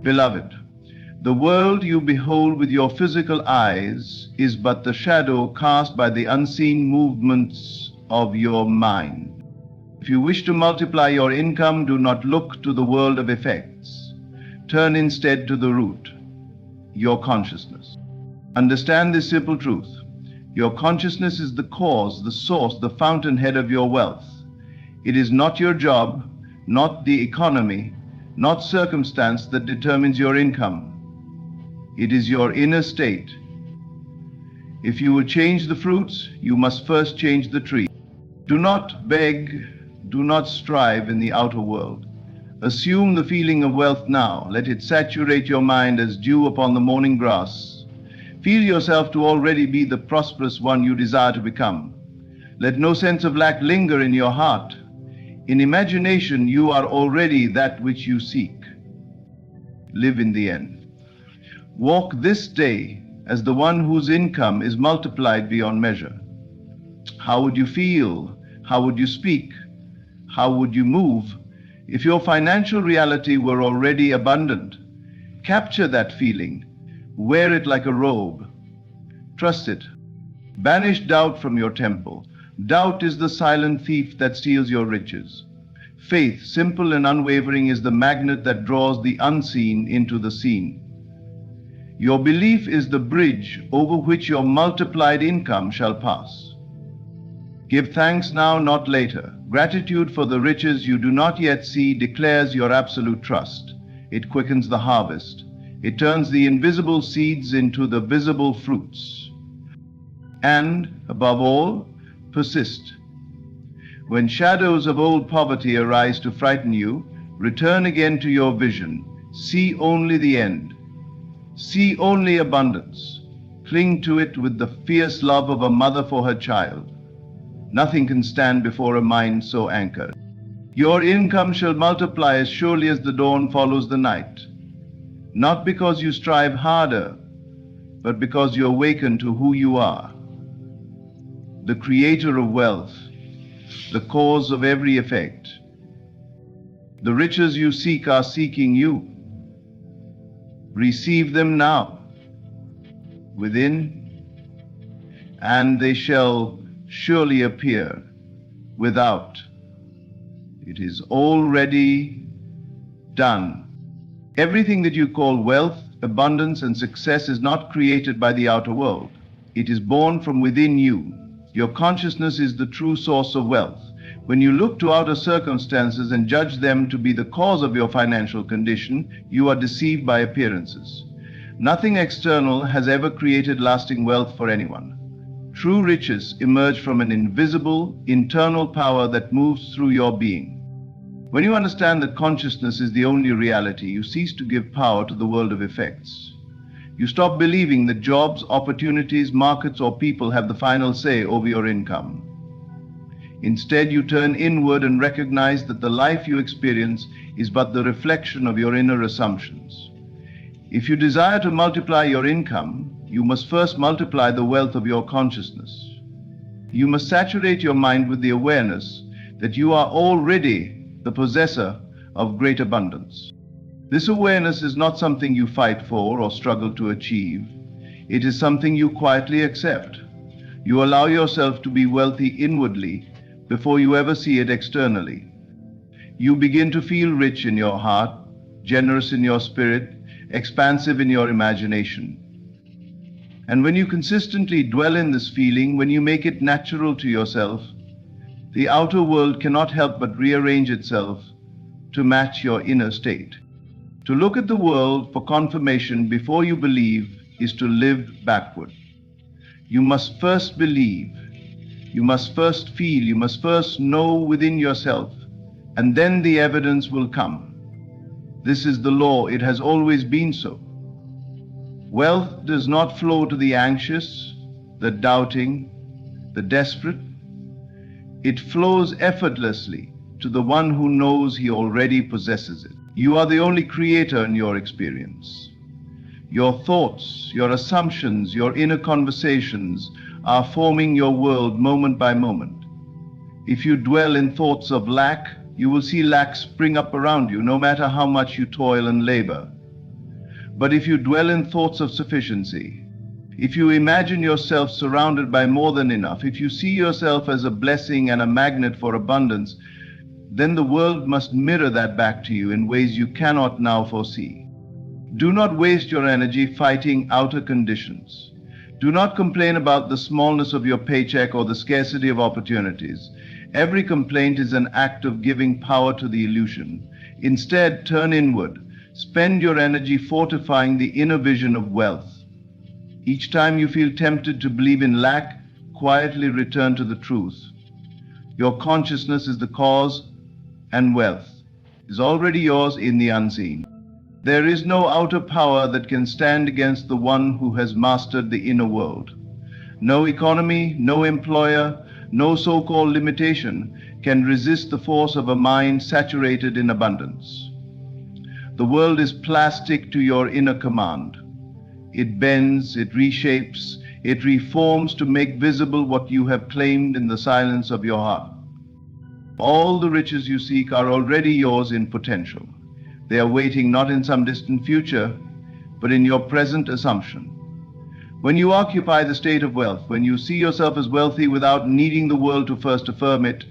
Beloved, the world you behold with your physical eyes is but the shadow cast by the unseen movements of your mind. If you wish to multiply your income, do not look to the world of effects. Turn instead to the root, your consciousness. Understand this simple truth. Your consciousness is the cause, the source, the fountainhead of your wealth. It is not your job, not the economy, not circumstance that determines your income. It is your inner state. If you would change the fruits, you must first change the tree. Do not beg, do not strive in the outer world. Assume the feeling of wealth now. Let it saturate your mind as dew upon the morning grass. Feel yourself to already be the prosperous one you desire to become. Let no sense of lack linger in your heart. In imagination, you are already that which you seek. Live in the end. Walk this day as the one whose income is multiplied beyond measure. How would you feel? How would you speak? How would you move if your financial reality were already abundant? Capture that feeling. Wear it like a robe. Trust it. Banish doubt from your temple. Doubt is the silent thief that steals your riches. Faith, simple and unwavering, is the magnet that draws the unseen into the seen. Your belief is the bridge over which your multiplied income shall pass. Give thanks now, not later. Gratitude for the riches you do not yet see declares your absolute trust. It quickens the harvest. It turns the invisible seeds into the visible fruits. And, above all, persist. When shadows of old poverty arise to frighten you, return again to your vision. See only the end. See only abundance. Cling to it with the fierce love of a mother for her child. Nothing can stand before a mind so anchored. Your income shall multiply as surely as the dawn follows the night. Not because you strive harder, but because you awaken to who you are. The creator of wealth, the cause of every effect. The riches you seek are seeking you. Receive them now, within, and they shall surely appear without. It is already done. Everything that you call wealth, abundance, and success is not created by the outer world. It is born from within you. Your consciousness is the true source of wealth. When you look to outer circumstances and judge them to be the cause of your financial condition, you are deceived by appearances. Nothing external has ever created lasting wealth for anyone. True riches emerge from an invisible, internal power that moves through your being. When you understand that consciousness is the only reality, you cease to give power to the world of effects. You stop believing that jobs, opportunities, markets, or people have the final say over your income. Instead, you turn inward and recognize that the life you experience is but the reflection of your inner assumptions. If you desire to multiply your income, you must first multiply the wealth of your consciousness. You must saturate your mind with the awareness that you are already the possessor of great abundance. This awareness is not something you fight for or struggle to achieve. It is something you quietly accept. You allow yourself to be wealthy inwardly before you ever see it externally. You begin to feel rich in your heart, generous in your spirit, expansive in your imagination. And when you consistently dwell in this feeling, when you make it natural to yourself, the outer world cannot help but rearrange itself to match your inner state. To look at the world for confirmation before you believe is to live backward. You must first believe, you must first feel, you must first know within yourself, and then the evidence will come. This is the law, it has always been so. Wealth does not flow to the anxious, the doubting, the desperate. It flows effortlessly to the one who knows he already possesses it. You are the only creator in your experience. Your thoughts, your assumptions, your inner conversations are forming your world moment by moment. If you dwell in thoughts of lack, you will see lack spring up around you, no matter how much you toil and labor. But if you dwell in thoughts of sufficiency, if you imagine yourself surrounded by more than enough, if you see yourself as a blessing and a magnet for abundance, then the world must mirror that back to you in ways you cannot now foresee. Do not waste your energy fighting outer conditions. Do not complain about the smallness of your paycheck or the scarcity of opportunities. Every complaint is an act of giving power to the illusion. Instead, turn inward. Spend your energy fortifying the inner vision of wealth. Each time you feel tempted to believe in lack, quietly return to the truth. Your consciousness is the cause, and wealth is already yours in the unseen. There is no outer power that can stand against the one who has mastered the inner world. No economy, no employer, no so-called limitation can resist the force of a mind saturated in abundance. The world is plastic to your inner command. It bends, it reshapes, it reforms to make visible what you have claimed in the silence of your heart. All the riches you seek are already yours in potential. They are waiting not in some distant future, but in your present assumption. When you occupy the state of wealth, when you see yourself as wealthy without needing the world to first affirm it,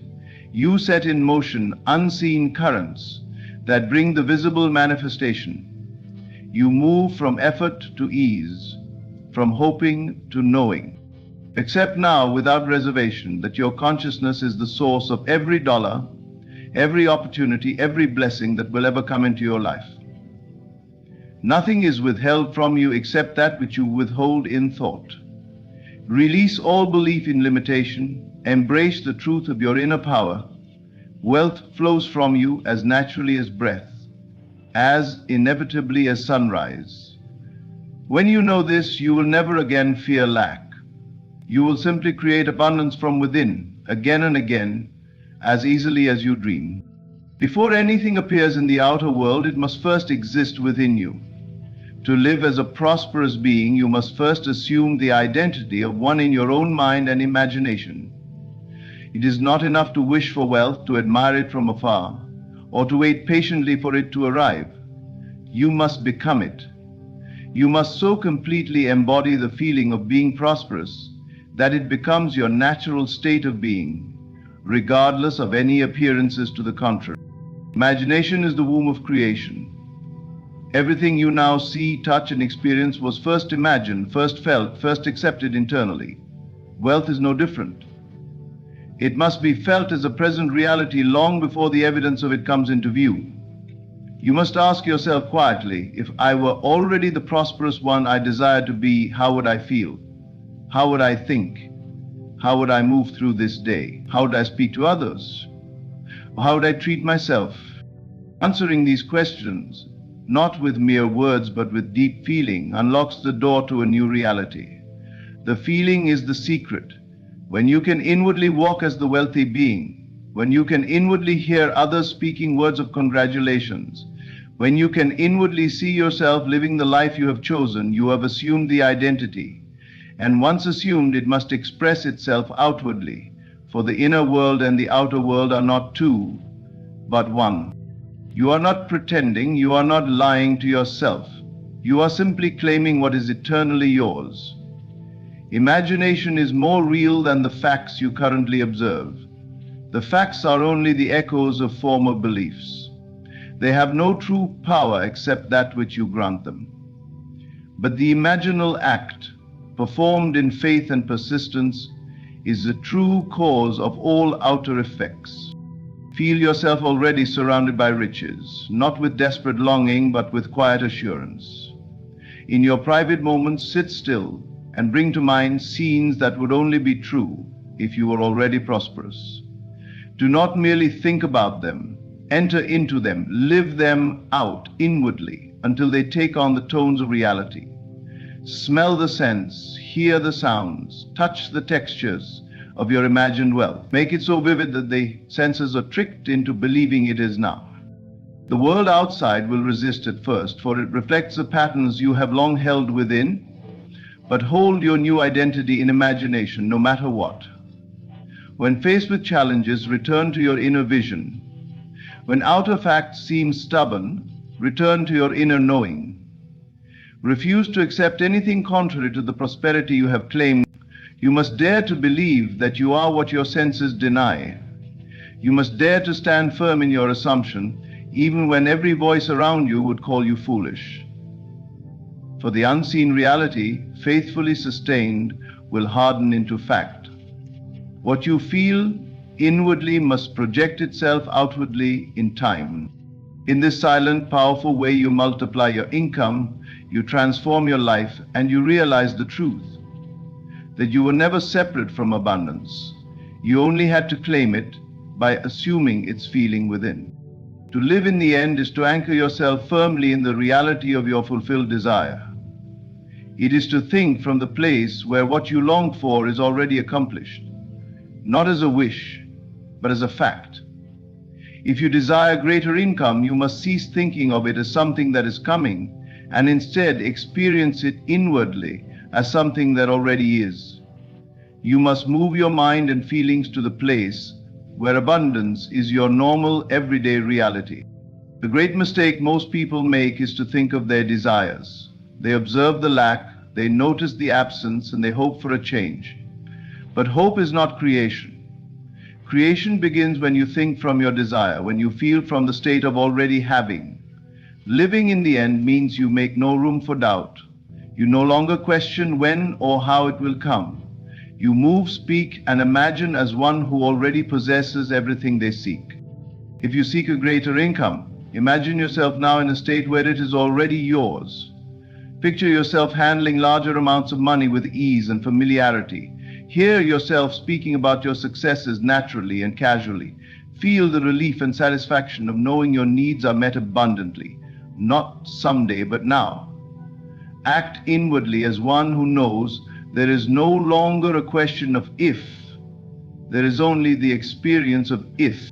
you set in motion unseen currents that bring the visible manifestation. You move from effort to ease, from hoping to knowing. Accept now without reservation that your consciousness is the source of every dollar, every opportunity, every blessing that will ever come into your life. Nothing is withheld from you except that which you withhold in thought. Release all belief in limitation, embrace the truth of your inner power. Wealth flows from you as naturally as breath, as inevitably as sunrise. When you know this, you will never again fear lack. You will simply create abundance from within, again and again, as easily as you dream. Before anything appears in the outer world, it must first exist within you. To live as a prosperous being, you must first assume the identity of one in your own mind and imagination. It is not enough to wish for wealth, to admire it from afar, or to wait patiently for it to arrive. You must become it. You must so completely embody the feeling of being prosperous that it becomes your natural state of being, regardless of any appearances to the contrary. Imagination is the womb of creation. Everything you now see, touch, and experience was first imagined, first felt, first accepted internally. Wealth is no different. It must be felt as a present reality long before the evidence of it comes into view. You must ask yourself quietly, if I were already the prosperous one I desire to be, how would I feel? How would I think? How would I move through this day? How would I speak to others? Or how would I treat myself? Answering these questions, not with mere words but with deep feeling, unlocks the door to a new reality. The feeling is the secret. When you can inwardly walk as the wealthy being, when you can inwardly hear others speaking words of congratulations, when you can inwardly see yourself living the life you have chosen, you have assumed the identity. And once assumed, it must express itself outwardly, for the inner world and the outer world are not two, but one. You are not pretending, you are not lying to yourself. You are simply claiming what is eternally yours. Imagination is more real than the facts you currently observe. The facts are only the echoes of former beliefs. They have no true power except that which you grant them. But the imaginal act, performed in faith and persistence, is the true cause of all outer effects. Feel yourself already surrounded by riches, not with desperate longing, but with quiet assurance. In your private moments, sit still and bring to mind scenes that would only be true if you were already prosperous. Do not merely think about them, enter into them, live them out inwardly until they take on the tones of reality. Smell the scents, hear the sounds, touch the textures of your imagined wealth. Make it so vivid that the senses are tricked into believing it is now. The world outside will resist at first, for it reflects the patterns you have long held within, but hold your new identity in imagination no matter what. When faced with challenges, return to your inner vision. When outer facts seem stubborn, return to your inner knowing. Refuse to accept anything contrary to the prosperity you have claimed. You must dare to believe that you are what your senses deny. You must dare to stand firm in your assumption, even when every voice around you would call you foolish. For the unseen reality, faithfully sustained, will harden into fact. What you feel inwardly must project itself outwardly in time. In this silent, powerful way, you multiply your income, you transform your life, and you realize the truth, that you were never separate from abundance. You only had to claim it by assuming its feeling within. To live in the end is to anchor yourself firmly in the reality of your fulfilled desire. It is to think from the place where what you long for is already accomplished, not as a wish, but as a fact. If you desire greater income, you must cease thinking of it as something that is coming, and instead experience it inwardly as something that already is. You must move your mind and feelings to the place where abundance is your normal, everyday reality. The great mistake most people make is to think of their desires. They observe the lack, they notice the absence, and they hope for a change. But hope is not creation. Creation begins when you think from your desire, when you feel from the state of already having. Living in the end means you make no room for doubt. You no longer question when or how it will come. You move, speak, and imagine as one who already possesses everything they seek. If you seek a greater income, imagine yourself now in a state where it is already yours. Picture yourself handling larger amounts of money with ease and familiarity. Hear yourself speaking about your successes naturally and casually. Feel the relief and satisfaction of knowing your needs are met abundantly, not someday, but now. Act inwardly as one who knows there is no longer a question of if. There is only the experience of if.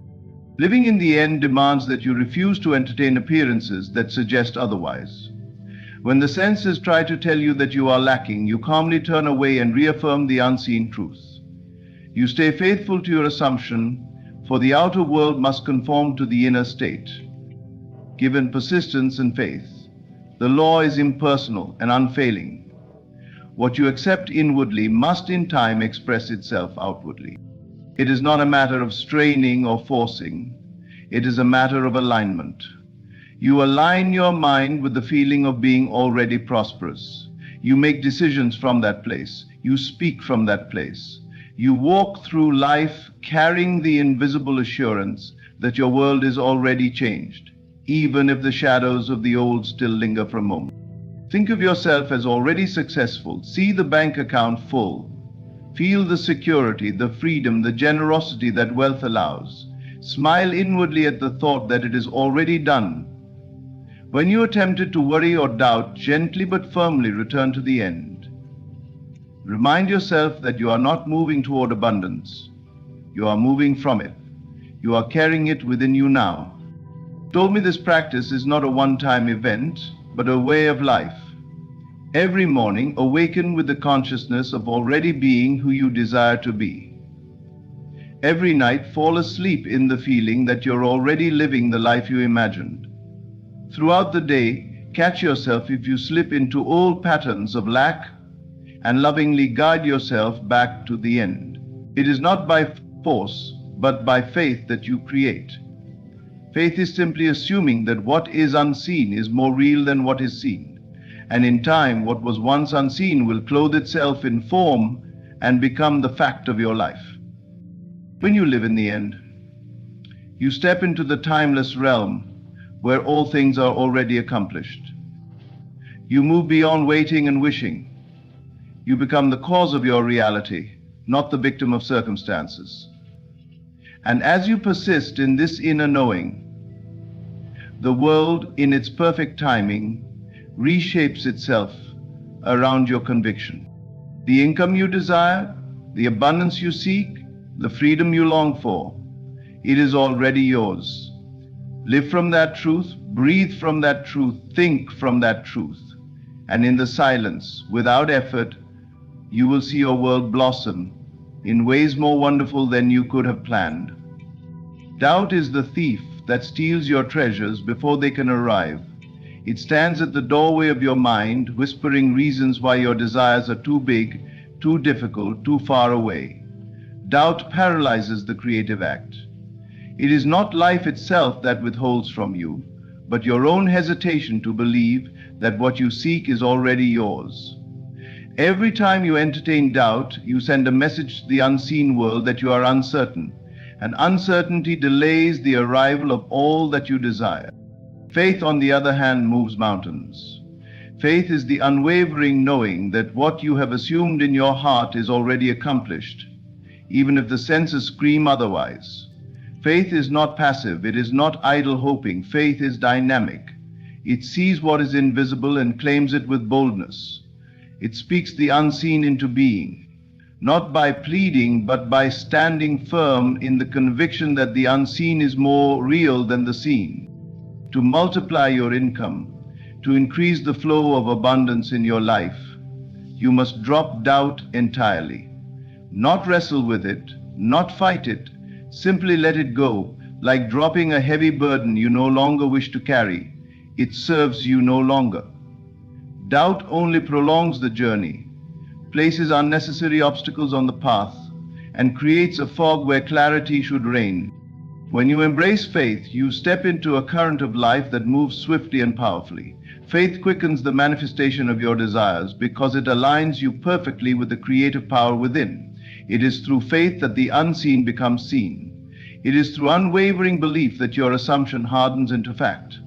Living in the end demands that you refuse to entertain appearances that suggest otherwise. When the senses try to tell you that you are lacking, you calmly turn away and reaffirm the unseen truth. You stay faithful to your assumption, for the outer world must conform to the inner state. Given persistence and faith, the law is impersonal and unfailing. What you accept inwardly must in time express itself outwardly. It is not a matter of straining or forcing. It is a matter of alignment. You align your mind with the feeling of being already prosperous. You make decisions from that place. You speak from that place. You walk through life carrying the invisible assurance that your world is already changed, even if the shadows of the old still linger for a moment. Think of yourself as already successful. See the bank account full. Feel the security, the freedom, the generosity that wealth allows. Smile inwardly at the thought that it is already done. When you are tempted to worry or doubt, gently but firmly return to the end. Remind yourself that you are not moving toward abundance. You are moving from it. You are carrying it within you now. Told me this practice is not a one-time event, but a way of life. Every morning, awaken with the consciousness of already being who you desire to be. Every night, fall asleep in the feeling that you're already living the life you imagined. Throughout the day, catch yourself if you slip into old patterns of lack and lovingly guide yourself back to the end. It is not by force, but by faith that you create. Faith is simply assuming that what is unseen is more real than what is seen. And in time, what was once unseen will clothe itself in form and become the fact of your life. When you live in the end, you step into the timeless realm where all things are already accomplished. You move beyond waiting and wishing. You become the cause of your reality, not the victim of circumstances. And as you persist in this inner knowing, the world, in its perfect timing, reshapes itself around your conviction. The income you desire, the abundance you seek, the freedom you long for, it is already yours. Live from that truth, breathe from that truth, think from that truth. And in the silence, without effort, you will see your world blossom in ways more wonderful than you could have planned. Doubt is the thief that steals your treasures before they can arrive. It stands at the doorway of your mind, whispering reasons why your desires are too big, too difficult, too far away. Doubt paralyzes the creative act. It is not life itself that withholds from you, but your own hesitation to believe that what you seek is already yours. Every time you entertain doubt, you send a message to the unseen world that you are uncertain, and uncertainty delays the arrival of all that you desire. Faith, on the other hand, moves mountains. Faith is the unwavering knowing that what you have assumed in your heart is already accomplished, even if the senses scream otherwise. Faith is not passive, it is not idle hoping. Faith is dynamic. It sees what is invisible and claims it with boldness. It speaks the unseen into being, not by pleading, but by standing firm in the conviction that the unseen is more real than the seen. To multiply your income, to increase the flow of abundance in your life, you must drop doubt entirely. Not wrestle with it, not fight it, simply let it go, like dropping a heavy burden you no longer wish to carry. It serves you no longer. Doubt only prolongs the journey, places unnecessary obstacles on the path, and creates a fog where clarity should reign. When you embrace faith, you step into a current of life that moves swiftly and powerfully. Faith quickens the manifestation of your desires because it aligns you perfectly with the creative power within. It is through faith that the unseen becomes seen. It is through unwavering belief that your assumption hardens into fact.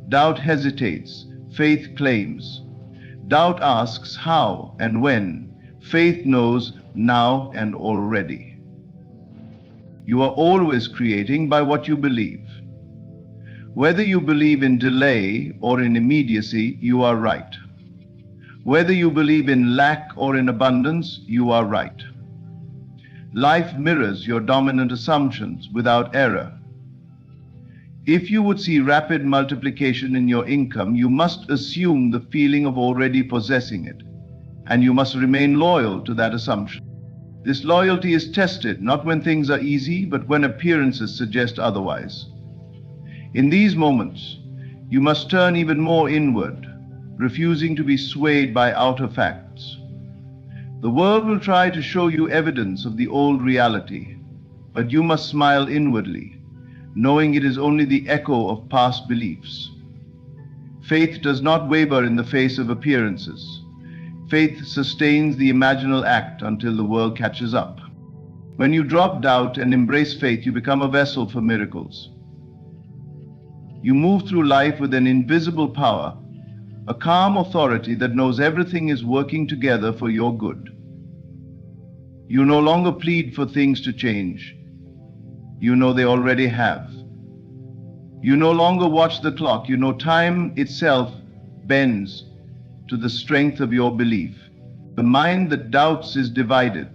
Doubt hesitates, faith claims. Doubt asks how and when. Faith knows now and already. You are always creating by what you believe. Whether you believe in delay or in immediacy, you are right. Whether you believe in lack or in abundance, you are right. Life mirrors your dominant assumptions without error. If you would see rapid multiplication in your income, you must assume the feeling of already possessing it, and you must remain loyal to that assumption. This loyalty is tested not when things are easy, but when appearances suggest otherwise. In these moments, you must turn even more inward, refusing to be swayed by outer facts. The world will try to show you evidence of the old reality, but you must smile inwardly, knowing it is only the echo of past beliefs. Faith does not waver in the face of appearances. Faith sustains the imaginal act until the world catches up. When you drop doubt and embrace faith, you become a vessel for miracles. You move through life with an invisible power, a calm authority that knows everything is working together for your good. You no longer plead for things to change. You know they already have. You no longer watch the clock. You know time itself bends to the strength of your belief. The mind that doubts is divided.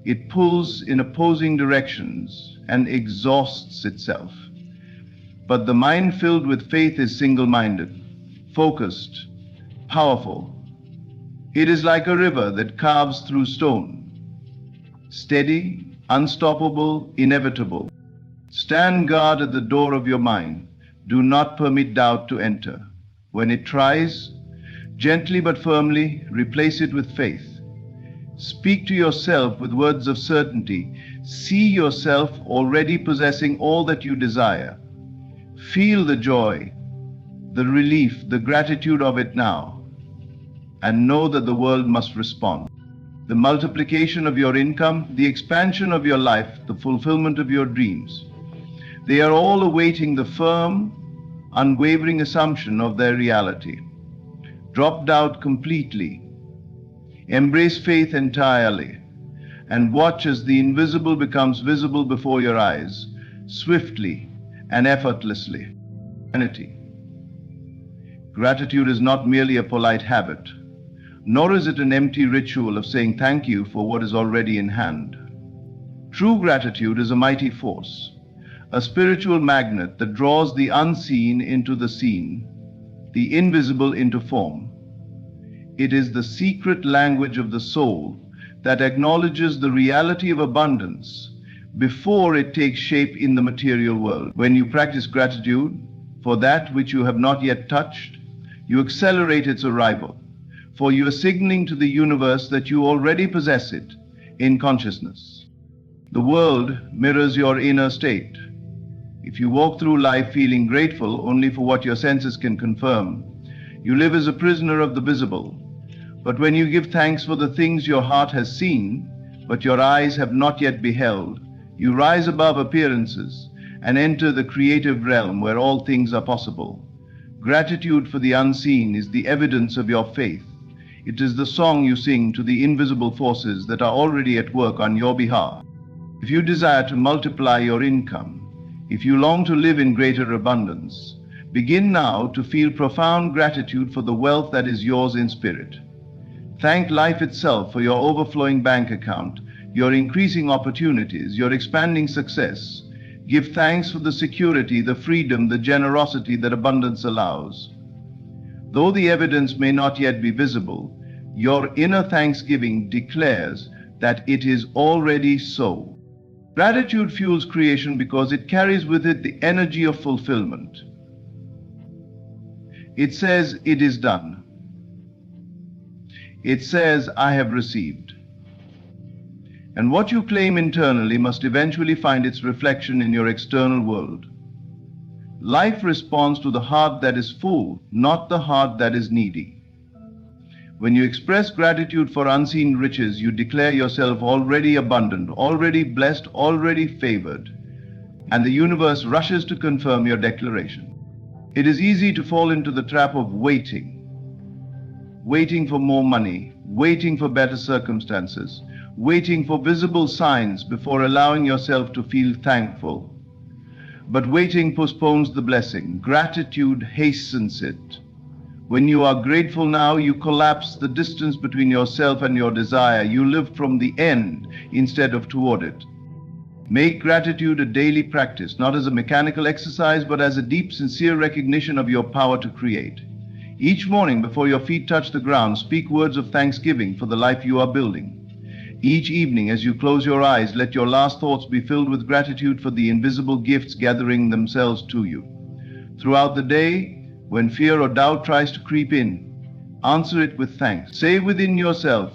It pulls in opposing directions and exhausts itself. But the mind filled with faith is single-minded, focused, powerful. It is like a river that carves through stone. Steady, unstoppable, inevitable. Stand guard at the door of your mind. Do not permit doubt to enter. When it tries, gently but firmly replace it with faith. Speak to yourself with words of certainty. See yourself already possessing all that you desire. Feel the joy, the relief, the gratitude of it now, and know that the world must respond. The multiplication of your income, the expansion of your life, the fulfillment of your dreams, they are all awaiting the firm, unwavering assumption of their reality. Drop doubt completely. Embrace faith entirely, and watch as the invisible becomes visible before your eyes, swiftly and effortlessly. Gratitude is not merely a polite habit, nor is it an empty ritual of saying thank you for what is already in hand. True gratitude is a mighty force, a spiritual magnet that draws the unseen into the seen, the invisible into form. It is the secret language of the soul that acknowledges the reality of abundance before it takes shape in the material world. When you practice gratitude, for that which you have not yet touched, you accelerate its arrival, for you are signaling to the universe that you already possess it in consciousness. The world mirrors your inner state. If you walk through life feeling grateful only for what your senses can confirm, you live as a prisoner of the visible. But when you give thanks for the things your heart has seen, but your eyes have not yet beheld, you rise above appearances and enter the creative realm where all things are possible. Gratitude for the unseen is the evidence of your faith. It is the song you sing to the invisible forces that are already at work on your behalf. If you desire to multiply your income, if you long to live in greater abundance, begin now to feel profound gratitude for the wealth that is yours in spirit. Thank life itself for your overflowing bank account, your increasing opportunities, your expanding success. Give thanks for the security, the freedom, the generosity that abundance allows. Though the evidence may not yet be visible, your inner thanksgiving declares that it is already so. Gratitude fuels creation because it carries with it the energy of fulfillment. It says, "It is done." It says, "I have received." And what you claim internally must eventually find its reflection in your external world. Life responds to the heart that is full, not the heart that is needy. When you express gratitude for unseen riches, you declare yourself already abundant, already blessed, already favored, and the universe rushes to confirm your declaration. It is easy to fall into the trap of waiting for more money, waiting for better circumstances, waiting for visible signs before allowing yourself to feel thankful. But waiting postpones the blessing. Gratitude hastens it. When you are grateful now, you collapse the distance between yourself and your desire. You live from the end instead of toward it. Make gratitude a daily practice, not as a mechanical exercise, but as a deep, sincere recognition of your power to create. Each morning before your feet touch the ground, speak words of thanksgiving for the life you are building. Each evening as you close your eyes, let your last thoughts be filled with gratitude for the invisible gifts gathering themselves to you. Throughout the day, when fear or doubt tries to creep in, answer it with thanks. Say within yourself,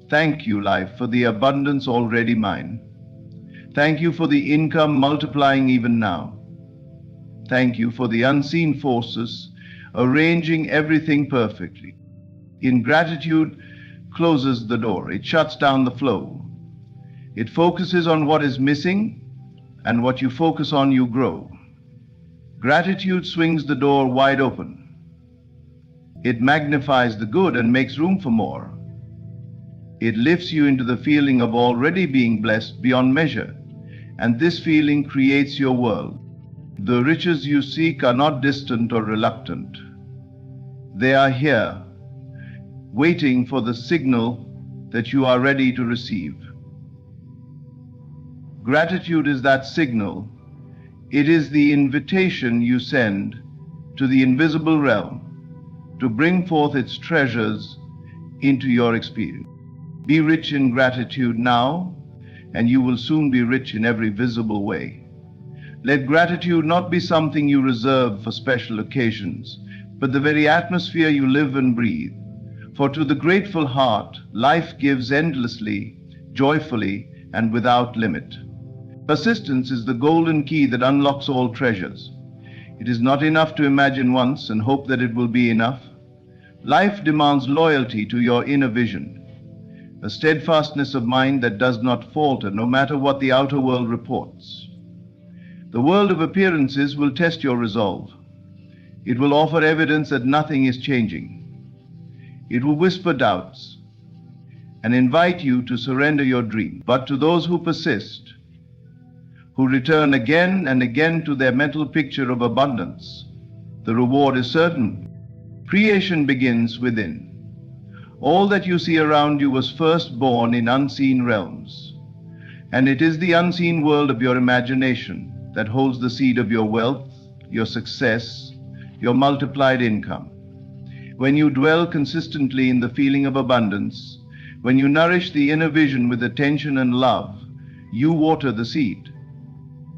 "Thank you, life, for the abundance already mine. Thank you for the income multiplying even now. Thank you for the unseen forces arranging everything perfectly." Ingratitude closes the door. It shuts down the flow. It focuses on what is missing, and what you focus on, you grow. Gratitude swings the door wide open. It magnifies the good and makes room for more. It lifts you into the feeling of already being blessed beyond measure, and this feeling creates your world. The riches you seek are not distant or reluctant. They are here, waiting for the signal that you are ready to receive. Gratitude is that signal. It is the invitation you send to the invisible realm to bring forth its treasures into your experience. Be rich in gratitude now, and you will soon be rich in every visible way. Let gratitude not be something you reserve for special occasions, but the very atmosphere you live and breathe. For to the grateful heart, life gives endlessly, joyfully, and without limit. Persistence is the golden key that unlocks all treasures. It is not enough to imagine once and hope that it will be enough. Life demands loyalty to your inner vision, a steadfastness of mind that does not falter no matter what the outer world reports. The world of appearances will test your resolve. It will offer evidence that nothing is changing. It will whisper doubts and invite you to surrender your dream. But to those who persist, who return again and again to their mental picture of abundance, the reward is certain. Creation begins within. All that you see around you was first born in unseen realms, and it is the unseen world of your imagination that holds the seed of your wealth, your success, your multiplied income. When you dwell consistently in the feeling of abundance, when you nourish the inner vision with attention and love, you water the seed.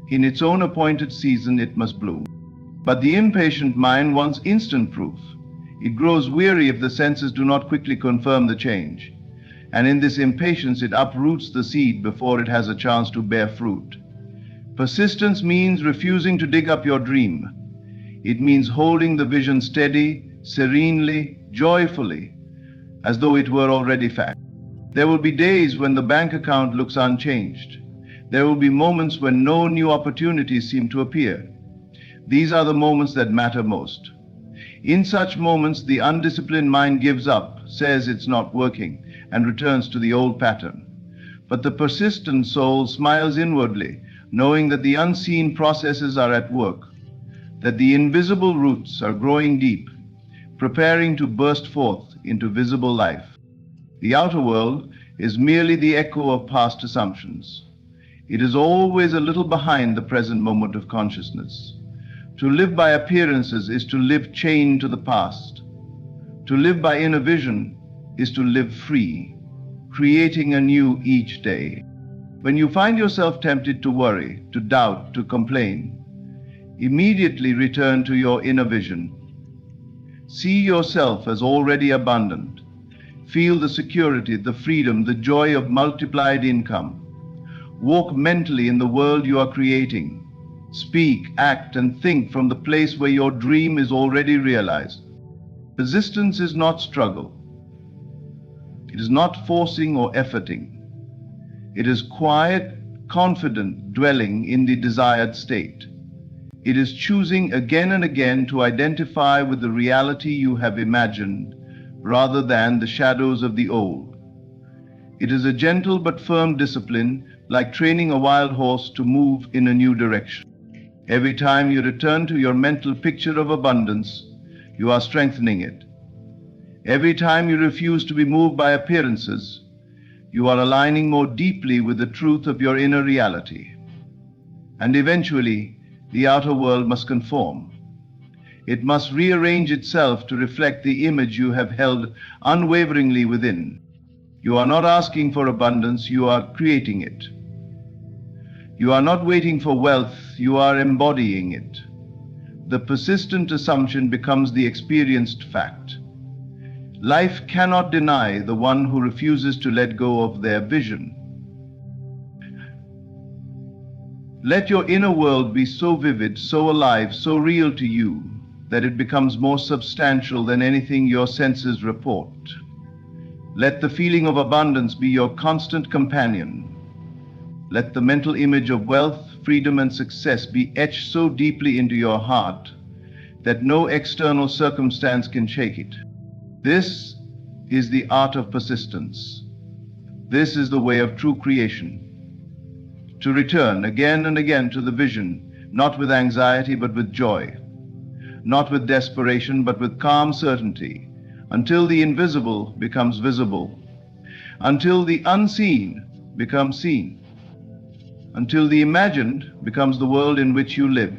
In its own appointed season, it must bloom. But the impatient mind wants instant proof. It grows weary if the senses do not quickly confirm the change. And in this impatience, it uproots the seed before it has a chance to bear fruit. Persistence means refusing to dig up your dream. It means holding the vision steady, serenely, joyfully, as though it were already fact. There will be days when the bank account looks unchanged. There will be moments when no new opportunities seem to appear. These are the moments that matter most. In such moments, the undisciplined mind gives up, says it's not working, and returns to the old pattern. But the persistent soul smiles inwardly, knowing that the unseen processes are at work, that the invisible roots are growing deep, preparing to burst forth into visible life. The outer world is merely the echo of past assumptions. It is always a little behind the present moment of consciousness. To live by appearances is to live chained to the past. To live by inner vision is to live free, creating anew each day. When you find yourself tempted to worry, to doubt, to complain, immediately return to your inner vision. See yourself as already abundant. Feel the security, the freedom, the joy of multiplied income. Walk mentally in the world you are creating. Speak, act, and think from the place where your dream is already realized. Persistence is not struggle. It is not forcing or efforting. It is quiet, confident dwelling in the desired state. It is choosing again and again to identify with the reality you have imagined rather than the shadows of the old. It is a gentle but firm discipline, like training a wild horse to move in a new direction. Every time you return to your mental picture of abundance, you are strengthening it. Every time you refuse to be moved by appearances, you are aligning more deeply with the truth of your inner reality. And eventually, the outer world must conform. It must rearrange itself to reflect the image you have held unwaveringly within. You are not asking for abundance, you are creating it. You are not waiting for wealth, you are embodying it. The persistent assumption becomes the experienced fact. Life cannot deny the one who refuses to let go of their vision. Let your inner world be so vivid, so alive, so real to you that it becomes more substantial than anything your senses report. Let the feeling of abundance be your constant companion. Let the mental image of wealth, freedom, and success be etched so deeply into your heart that no external circumstance can shake it. This is the art of persistence. This is the way of true creation. To return again and again to the vision, not with anxiety but with joy, not with desperation but with calm certainty, until the invisible becomes visible, until the unseen becomes seen, until the imagined becomes the world in which you live.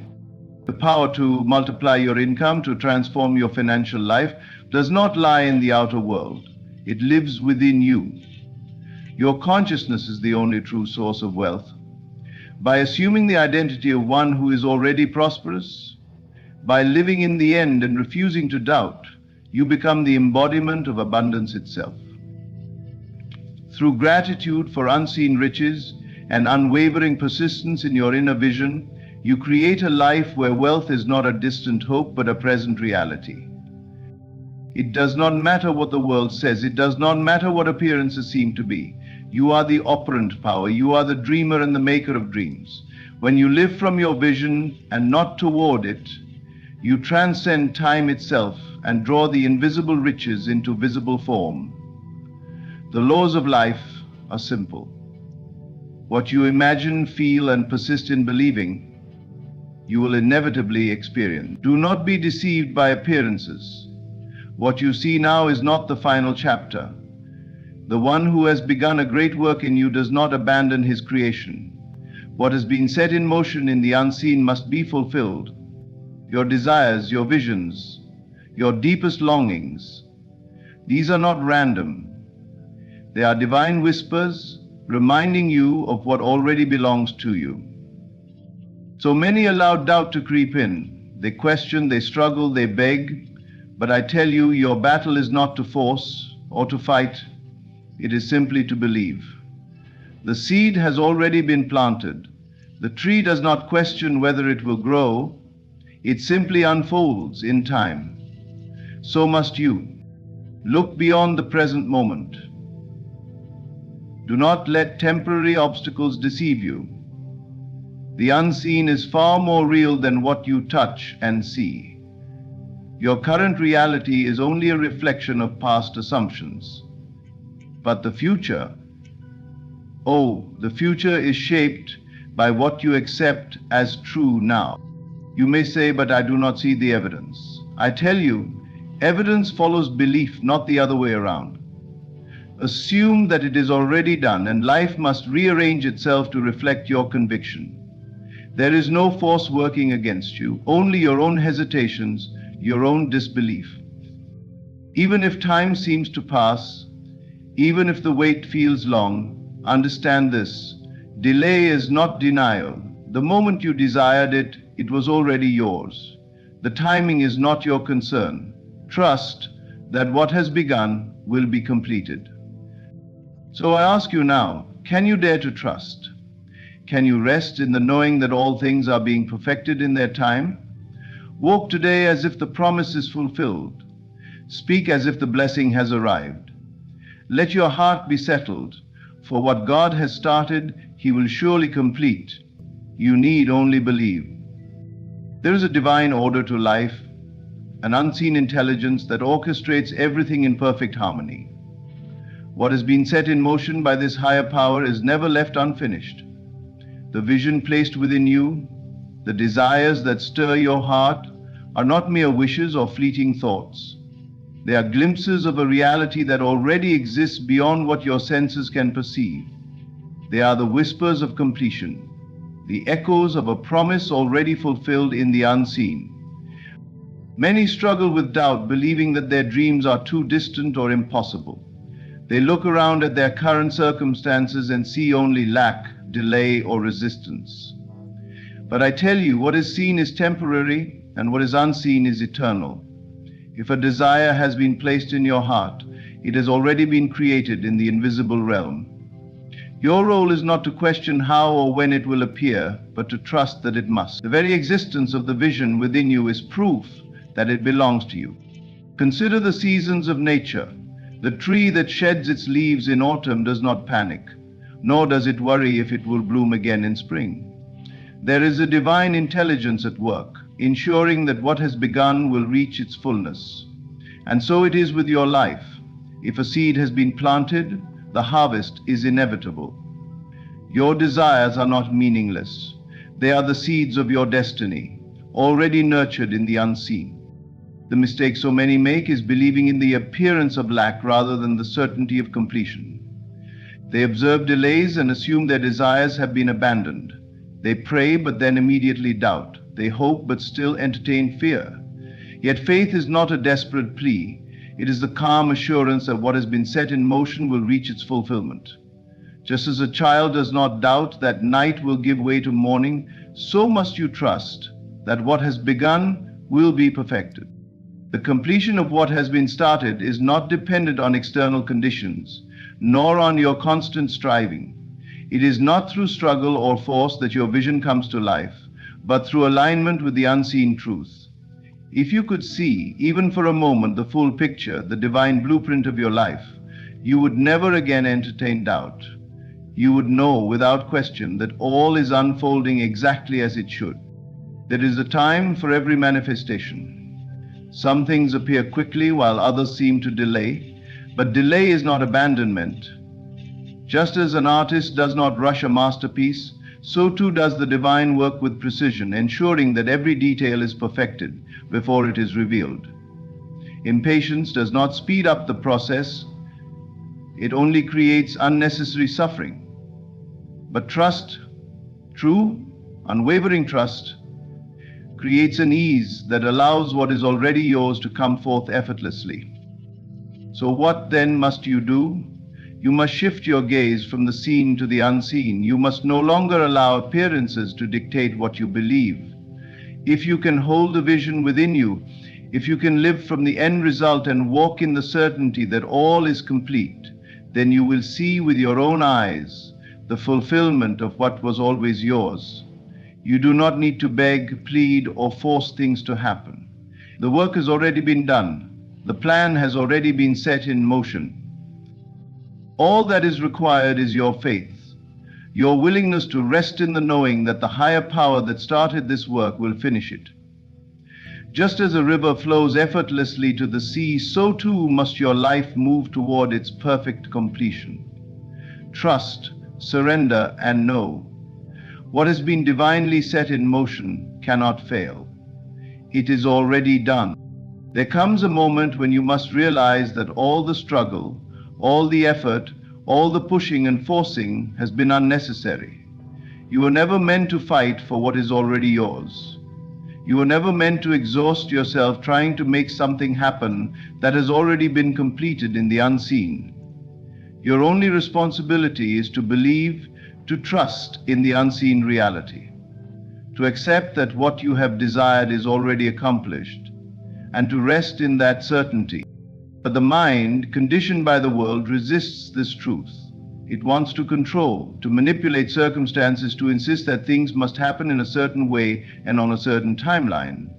The power to multiply your income, to transform your financial life, does not lie in the outer world. It lives within you. Your consciousness is the only true source of wealth. By assuming the identity of one who is already prosperous, by living in the end and refusing to doubt, you become the embodiment of abundance itself. Through gratitude for unseen riches and unwavering persistence in your inner vision, you create a life where wealth is not a distant hope but a present reality. It does not matter what the world says. It does not matter what appearances seem to be. You are the operant power. You are the dreamer and the maker of dreams. When you live from your vision and not toward it, you transcend time itself and draw the invisible riches into visible form. The laws of life are simple. What you imagine, feel, and persist in believing, you will inevitably experience. Do not be deceived by appearances. What you see now is not the final chapter. The one who has begun a great work in you does not abandon his creation. What has been set in motion in the unseen must be fulfilled. Your desires, your visions, your deepest longings, these are not random. They are divine whispers reminding you of what already belongs to you. So many allow doubt to creep in, They question, they struggle, they beg. But I tell you, your battle is not to force or to fight. It is simply to believe. The seed has already been planted. The tree does not question whether it will grow. It simply unfolds in time. So must you. Look beyond the present moment. Do not let temporary obstacles deceive you. The unseen is far more real than what you touch and see. Your current reality is only a reflection of past assumptions. But the future, the future is shaped by what you accept as true now. You may say, but I do not see the evidence. I tell you, evidence follows belief, not the other way around. Assume that it is already done, and life must rearrange itself to reflect your conviction. There is no force working against you, only your own hesitations, your own disbelief. Even if time seems to pass, even if the wait feels long, understand this: delay is not denial. The moment you desired it, it was already yours. The timing is not your concern. Trust that what has begun will be completed. So I ask you now, can you dare to trust? Can you rest in the knowing that all things are being perfected in their time? Walk today as if the promise is fulfilled. Speak as if the blessing has arrived. Let your heart be settled, for what God has started, He will surely complete. You need only believe. There is a divine order to life, an unseen intelligence that orchestrates everything in perfect harmony. What has been set in motion by this higher power is never left unfinished. The vision placed within you, the desires that stir your heart, are not mere wishes or fleeting thoughts. They are glimpses of a reality that already exists beyond what your senses can perceive. They are the whispers of completion, the echoes of a promise already fulfilled in the unseen. Many struggle with doubt, believing that their dreams are too distant or impossible. They look around at their current circumstances and see only lack, delay, or resistance. But I tell you, what is seen is temporary, and what is unseen is eternal. If a desire has been placed in your heart, it has already been created in the invisible realm. Your role is not to question how or when it will appear, but to trust that it must. The very existence of the vision within you is proof that it belongs to you. Consider the seasons of nature. The tree that sheds its leaves in autumn does not panic, nor does it worry if it will bloom again in spring. There is a divine intelligence at work, ensuring that what has begun will reach its fullness. And so it is with your life. If a seed has been planted, the harvest is inevitable. Your desires are not meaningless. They are the seeds of your destiny, already nurtured in the unseen. The mistake so many make is believing in the appearance of lack rather than the certainty of completion. They observe delays and assume their desires have been abandoned. They pray but then immediately doubt. They hope but still entertain fear. Yet faith is not a desperate plea. It is the calm assurance that what has been set in motion will reach its fulfillment. Just as a child does not doubt that night will give way to morning, so must you trust that what has begun will be perfected. The completion of what has been started is not dependent on external conditions, nor on your constant striving. It is not through struggle or force that your vision comes to life, but through alignment with the unseen truth. If you could see, even for a moment, the full picture, the divine blueprint of your life, you would never again entertain doubt. You would know without question that all is unfolding exactly as it should. There is a time for every manifestation. Some things appear quickly while others seem to delay, but delay is not abandonment. Just as an artist does not rush a masterpiece, so too does the divine work with precision, ensuring that every detail is perfected before it is revealed. Impatience does not speed up the process, it only creates unnecessary suffering. But trust, true, unwavering trust, creates an ease that allows what is already yours to come forth effortlessly. So what then must you do? You must shift your gaze from the seen to the unseen. You must no longer allow appearances to dictate what you believe. If you can hold the vision within you, if you can live from the end result and walk in the certainty that all is complete, then you will see with your own eyes the fulfillment of what was always yours. You do not need to beg, plead, or force things to happen. The work has already been done. The plan has already been set in motion. All that is required is your faith, your willingness to rest in the knowing that the higher power that started this work will finish it. Just as a river flows effortlessly to the sea, so too must your life move toward its perfect completion. Trust, surrender, and know. What has been divinely set in motion cannot fail. It is already done. There comes a moment when you must realize that all the struggle, all the effort, all the pushing and forcing has been unnecessary. You were never meant to fight for what is already yours. You were never meant to exhaust yourself trying to make something happen that has already been completed in the unseen. Your only responsibility is to believe, to trust in the unseen reality, to accept that what you have desired is already accomplished, and to rest in that certainty. But the mind, conditioned by the world, resists this truth. It wants to control, to manipulate circumstances, to insist that things must happen in a certain way and on a certain timeline.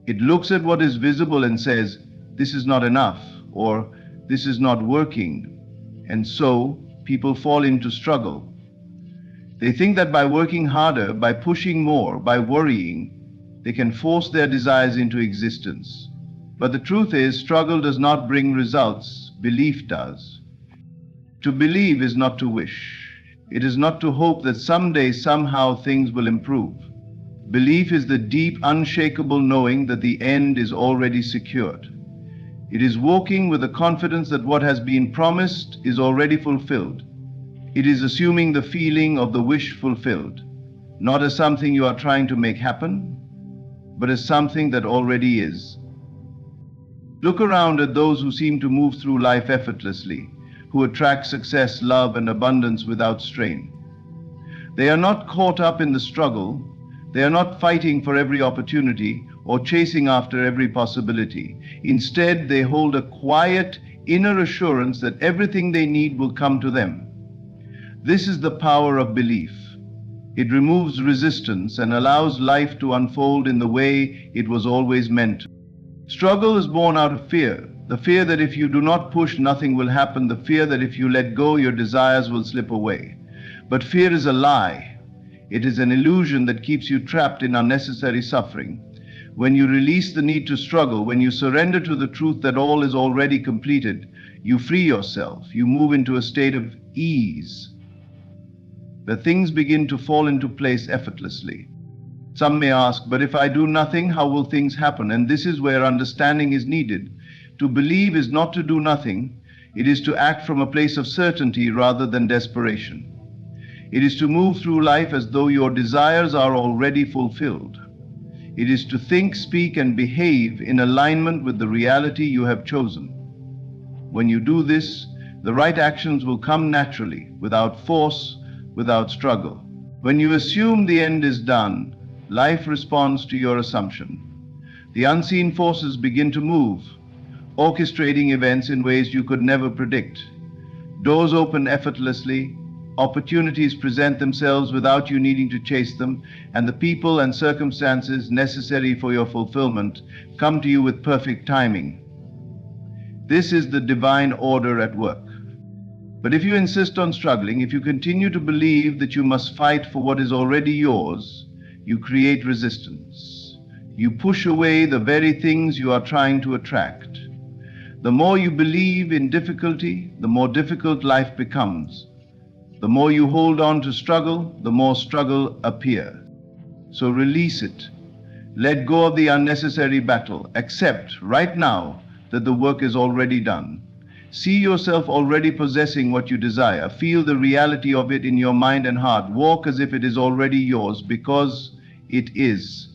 It looks at what is visible and says, "This is not enough," or "This is not working." And so, people fall into struggle. They think that by working harder, by pushing more, by worrying, they can force their desires into existence. But the truth is, struggle does not bring results, belief does. To believe is not to wish. It is not to hope that someday, somehow, things will improve. Belief is the deep, unshakable knowing that the end is already secured. It is walking with the confidence that what has been promised is already fulfilled. It is assuming the feeling of the wish fulfilled, not as something you are trying to make happen, but as something that already is. Look around at those who seem to move through life effortlessly, who attract success, love, and abundance without strain. They are not caught up in the struggle. They are not fighting for every opportunity or chasing after every possibility. Instead, they hold a quiet, inner assurance that everything they need will come to them. This is the power of belief. It removes resistance and allows life to unfold in the way it was always meant. Struggle is born out of fear. The fear that if you do not push, nothing will happen. The fear that if you let go, your desires will slip away. But fear is a lie. It is an illusion that keeps you trapped in unnecessary suffering. When you release the need to struggle, when you surrender to the truth that all is already completed, you free yourself. You move into a state of ease, where things begin to fall into place effortlessly. Some may ask, but if I do nothing, how will things happen? And this is where understanding is needed. To believe is not to do nothing. It is to act from a place of certainty rather than desperation. It is to move through life as though your desires are already fulfilled. It is to think, speak, and behave in alignment with the reality you have chosen. When you do this, the right actions will come naturally, without force, without struggle. When you assume the end is done, life responds to your assumption. The unseen forces begin to move, orchestrating events in ways you could never predict. Doors open effortlessly, opportunities present themselves without you needing to chase them, and the people and circumstances necessary for your fulfillment come to you with perfect timing. This is the divine order at work. But if you insist on struggling, if you continue to believe that you must fight for what is already yours, you create resistance. You push away the very things you are trying to attract. The more you believe in difficulty, the more difficult life becomes. The more you hold on to struggle, the more struggle appears. So release it. Let go of the unnecessary battle. Accept right now that the work is already done. See yourself already possessing what you desire. Feel the reality of it in your mind and heart. Walk as if it is already yours, because it is.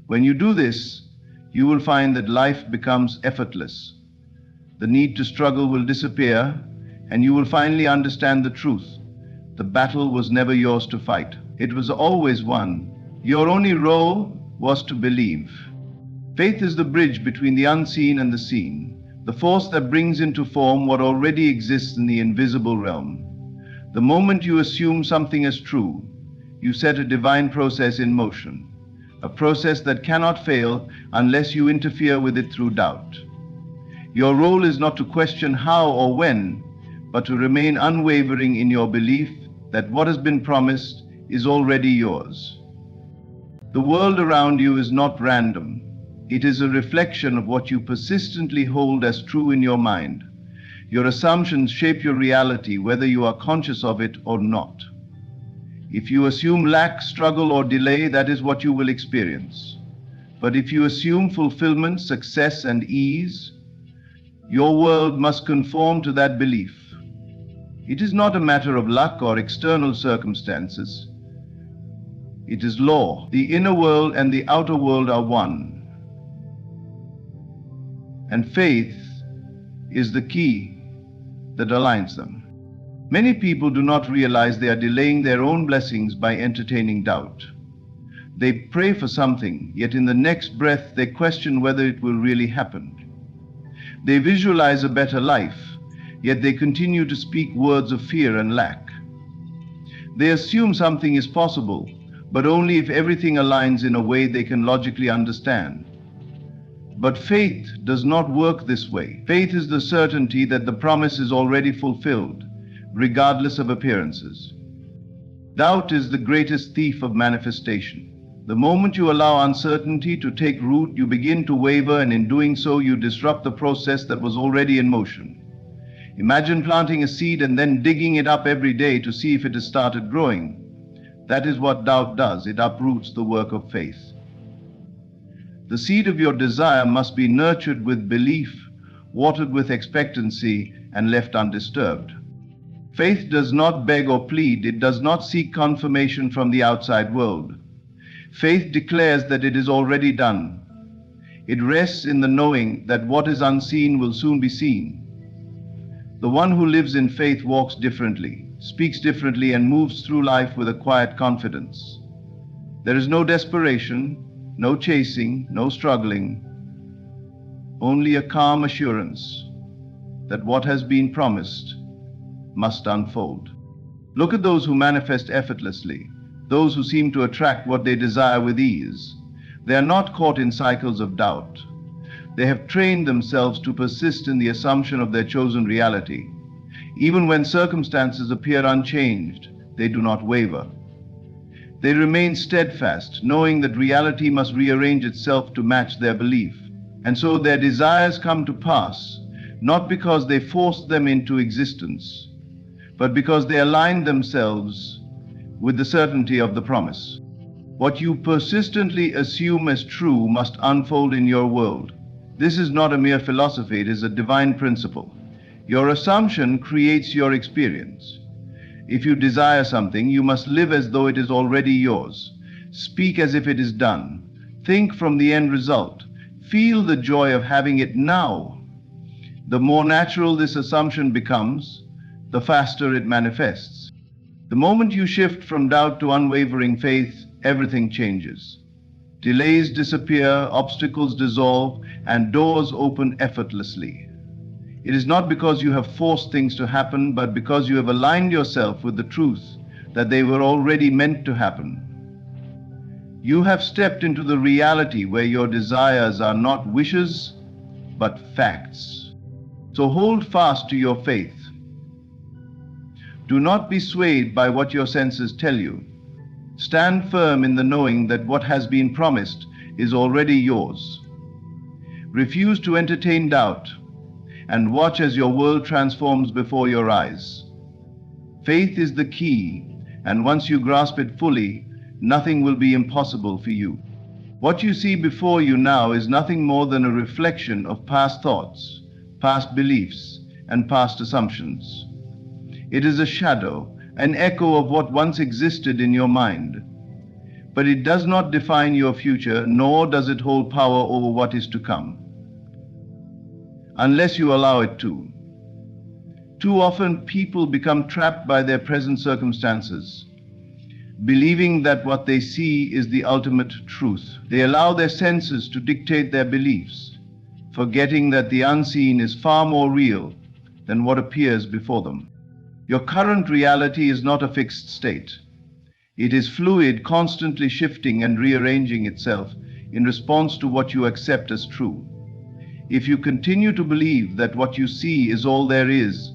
When you do this, you will find that life becomes effortless. The need to struggle will disappear, and you will finally understand the truth. The battle was never yours to fight. It was always won. Your only role was to believe. Faith is the bridge between the unseen and the seen, the force that brings into form what already exists in the invisible realm. The moment you assume something as true, you set a divine process in motion, a process that cannot fail unless you interfere with it through doubt. Your role is not to question how or when, but to remain unwavering in your belief that what has been promised is already yours. The world around you is not random. It is a reflection of what you persistently hold as true in your mind. Your assumptions shape your reality, whether you are conscious of it or not. If you assume lack, struggle, or delay, that is what you will experience. But if you assume fulfillment, success, and ease, your world must conform to that belief. It is not a matter of luck or external circumstances. It is law. The inner world and the outer world are one. And faith is the key that aligns them. Many people do not realize they are delaying their own blessings by entertaining doubt. They pray for something, yet in the next breath they question whether it will really happen. They visualize a better life, yet they continue to speak words of fear and lack. They assume something is possible, but only if everything aligns in a way they can logically understand. But faith does not work this way. Faith is the certainty that the promise is already fulfilled, regardless of appearances. Doubt is the greatest thief of manifestation. The moment you allow uncertainty to take root, you begin to waver, and in doing so, you disrupt the process that was already in motion. Imagine planting a seed and then digging it up every day to see if it has started growing. That is what doubt does. It uproots the work of faith. The seed of your desire must be nurtured with belief, watered with expectancy, and left undisturbed. Faith does not beg or plead. It does not seek confirmation from the outside world. Faith declares that it is already done. It rests in the knowing that what is unseen will soon be seen. The one who lives in faith walks differently, speaks differently, and moves through life with a quiet confidence. There is no desperation, no chasing, no struggling, only a calm assurance that what has been promised must unfold. Look at those who manifest effortlessly, those who seem to attract what they desire with ease. They are not caught in cycles of doubt. They have trained themselves to persist in the assumption of their chosen reality. Even when circumstances appear unchanged, they do not waver. They remain steadfast, knowing that reality must rearrange itself to match their belief. And so their desires come to pass, not because they forced them into existence, but because they aligned themselves with the certainty of the promise. What you persistently assume as true must unfold in your world. This is not a mere philosophy, it is a divine principle. Your assumption creates your experience. If you desire something, you must live as though it is already yours. Speak as if it is done. Think from the end result. Feel the joy of having it now. The more natural this assumption becomes, the faster it manifests. The moment you shift from doubt to unwavering faith, everything changes. Delays disappear, obstacles dissolve, and doors open effortlessly. It is not because you have forced things to happen, but because you have aligned yourself with the truth that they were already meant to happen. You have stepped into the reality where your desires are not wishes, but facts. So hold fast to your faith. Do not be swayed by what your senses tell you. Stand firm in the knowing that what has been promised is already yours. Refuse to entertain doubt, and watch as your world transforms before your eyes. Faith is the key, and once you grasp it fully, nothing will be impossible for you. What you see before you now is nothing more than a reflection of past thoughts, past beliefs, and past assumptions. It is a shadow, an echo of what once existed in your mind. But it does not define your future, nor does it hold power over what is to come, unless you allow it to. Too often, people become trapped by their present circumstances. believing that what they see is the ultimate truth. They allow their senses to dictate their beliefs, forgetting that the unseen is far more real than what appears before them. Your current reality is not a fixed state. It is fluid, constantly shifting and rearranging itself in response to what you accept as true. If you continue to believe that what you see is all there is,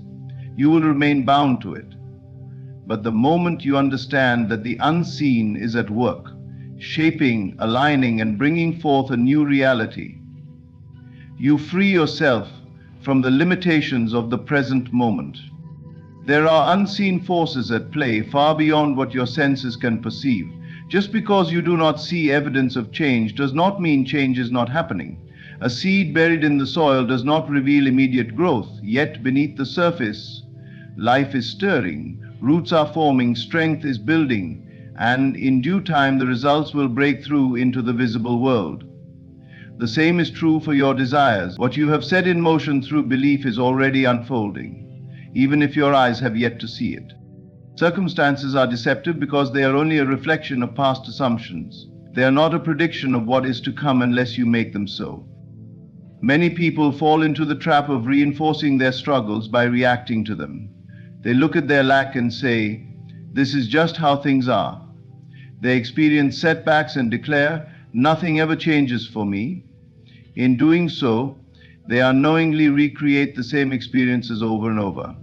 you will remain bound to it. But the moment you understand that the unseen is at work, shaping, aligning, and bringing forth a new reality, you free yourself from the limitations of the present moment. There are unseen forces at play far beyond what your senses can perceive. Just because you do not see evidence of change does not mean change is not happening. A seed buried in the soil does not reveal immediate growth, yet beneath the surface, life is stirring, roots are forming, strength is building, and in due time the results will break through into the visible world. The same is true for your desires. What you have set in motion through belief is already unfolding, even if your eyes have yet to see it. Circumstances are deceptive because they are only a reflection of past assumptions. They are not a prediction of what is to come unless you make them so. Many people fall into the trap of reinforcing their struggles by reacting to them. They look at their lack and say, "This is just how things are." They experience setbacks and declare, "Nothing ever changes for me." In doing so, they unknowingly recreate the same experiences over and over.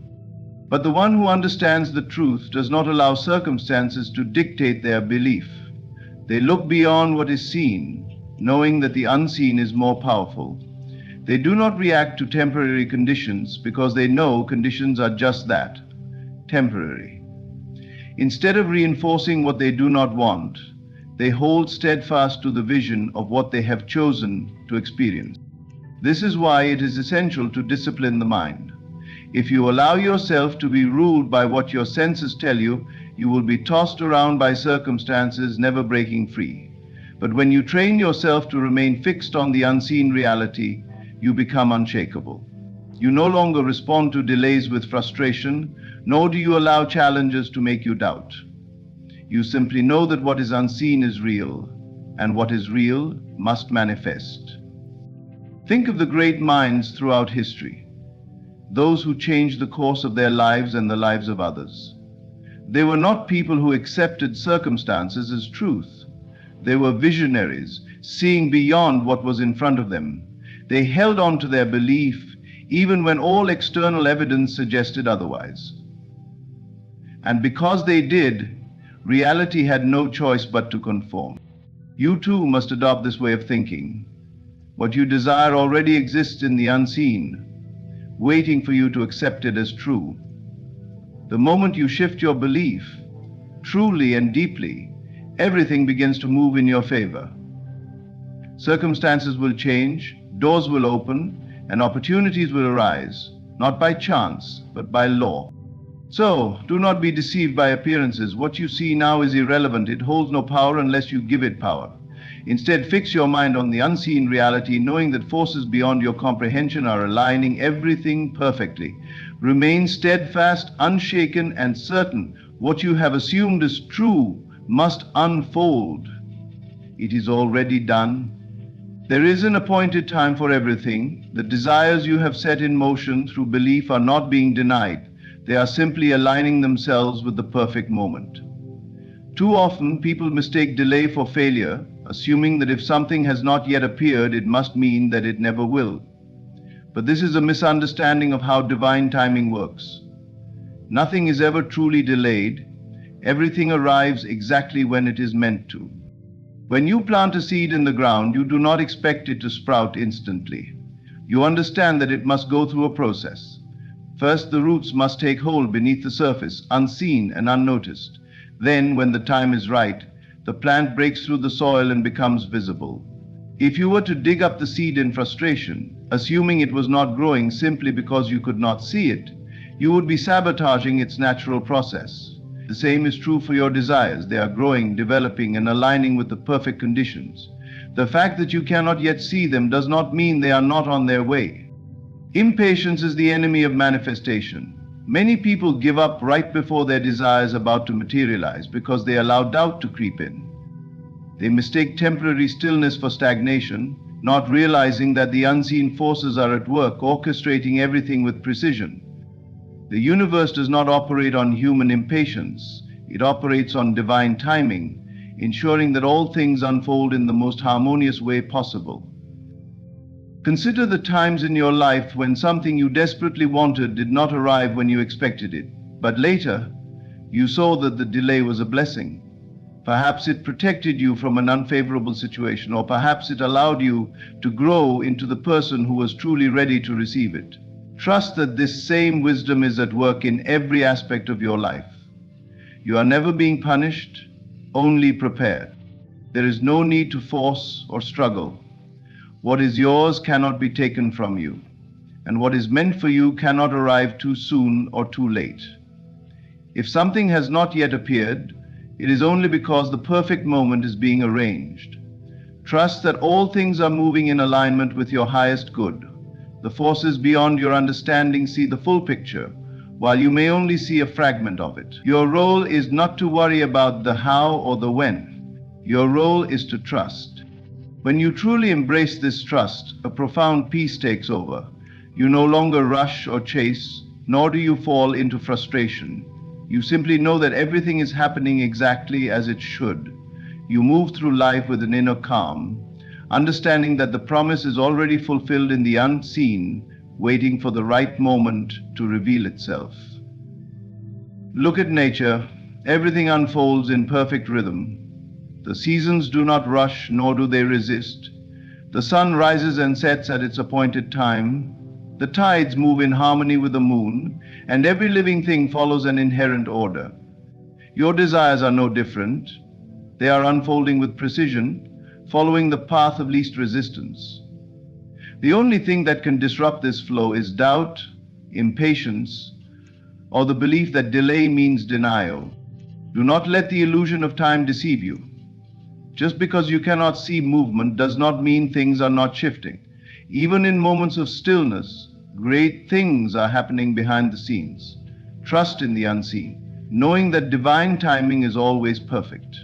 But the one who understands the truth does not allow circumstances to dictate their belief. They look beyond what is seen, knowing that the unseen is more powerful. They do not react to temporary conditions because they know conditions are just that, temporary. Instead of reinforcing what they do not want, they hold steadfast to the vision of what they have chosen to experience. This is why it is essential to discipline the mind. If you allow yourself to be ruled by what your senses tell you, you will be tossed around by circumstances, never breaking free. But when you train yourself to remain fixed on the unseen reality, you become unshakable. You no longer respond to delays with frustration, nor do you allow challenges to make you doubt. You simply know that what is unseen is real, and what is real must manifest. Think of the great minds throughout history, those who changed the course of their lives and the lives of others. They were not people who accepted circumstances as truth. They were visionaries, seeing beyond what was in front of them. They held on to their belief even when all external evidence suggested otherwise. And because they did, reality had no choice but to conform. You too must adopt this way of thinking. What you desire already exists in the unseen, waiting for you to accept it as true. The moment you shift your belief, truly and deeply, everything begins to move in your favor. Circumstances will change, doors will open, and opportunities will arise, not by chance, but by law. So, do not be deceived by appearances. What you see now is irrelevant. It holds no power unless you give it power. Instead, fix your mind on the unseen reality, knowing that forces beyond your comprehension are aligning everything perfectly. Remain steadfast, unshaken, and certain what you have assumed is true must unfold. It is already done. There is an appointed time for everything. The desires you have set in motion through belief are not being denied. They are simply aligning themselves with the perfect moment. Too often, people mistake delay for failure, assuming that if something has not yet appeared, it must mean that it never will. But this is a misunderstanding of how divine timing works. Nothing is ever truly delayed. Everything arrives exactly when it is meant to. When you plant a seed in the ground, you do not expect it to sprout instantly. You understand that it must go through a process. First, the roots must take hold beneath the surface, unseen and unnoticed. Then, when the time is right, the plant breaks through the soil and becomes visible. If you were to dig up the seed in frustration, assuming it was not growing simply because you could not see it, you would be sabotaging its natural process. The same is true for your desires. They are growing, developing, and aligning with the perfect conditions. The fact that you cannot yet see them does not mean they are not on their way. Impatience is the enemy of manifestation. Many people give up right before their desire is about to materialize because they allow doubt to creep in. They mistake temporary stillness for stagnation, not realizing that the unseen forces are at work, orchestrating everything with precision. The universe does not operate on human impatience. It operates on divine timing, ensuring that all things unfold in the most harmonious way possible. Consider the times in your life when something you desperately wanted did not arrive when you expected it, but later you saw that the delay was a blessing. Perhaps it protected you from an unfavorable situation, or perhaps it allowed you to grow into the person who was truly ready to receive it. Trust that this same wisdom is at work in every aspect of your life. You are never being punished, only prepared. There is no need to force or struggle. What is yours cannot be taken from you, and what is meant for you cannot arrive too soon or too late. If something has not yet appeared, it is only because the perfect moment is being arranged. Trust that all things are moving in alignment with your highest good. The forces beyond your understanding see the full picture, while you may only see a fragment of it. Your role is not to worry about the how or the when. Your role is to trust. When you truly embrace this trust, a profound peace takes over. You no longer rush or chase, nor do you fall into frustration. You simply know that everything is happening exactly as it should. You move through life with an inner calm, understanding that the promise is already fulfilled in the unseen, waiting for the right moment to reveal itself. Look at nature. Everything unfolds in perfect rhythm. The seasons do not rush, nor do they resist. The sun rises and sets at its appointed time. The tides move in harmony with the moon, and every living thing follows an inherent order. Your desires are no different. They are unfolding with precision, following the path of least resistance. The only thing that can disrupt this flow is doubt, impatience, or the belief that delay means denial. Do not let the illusion of time deceive you. Just because you cannot see movement does not mean things are not shifting. Even in moments of stillness, great things are happening behind the scenes. Trust in the unseen, knowing that divine timing is always perfect.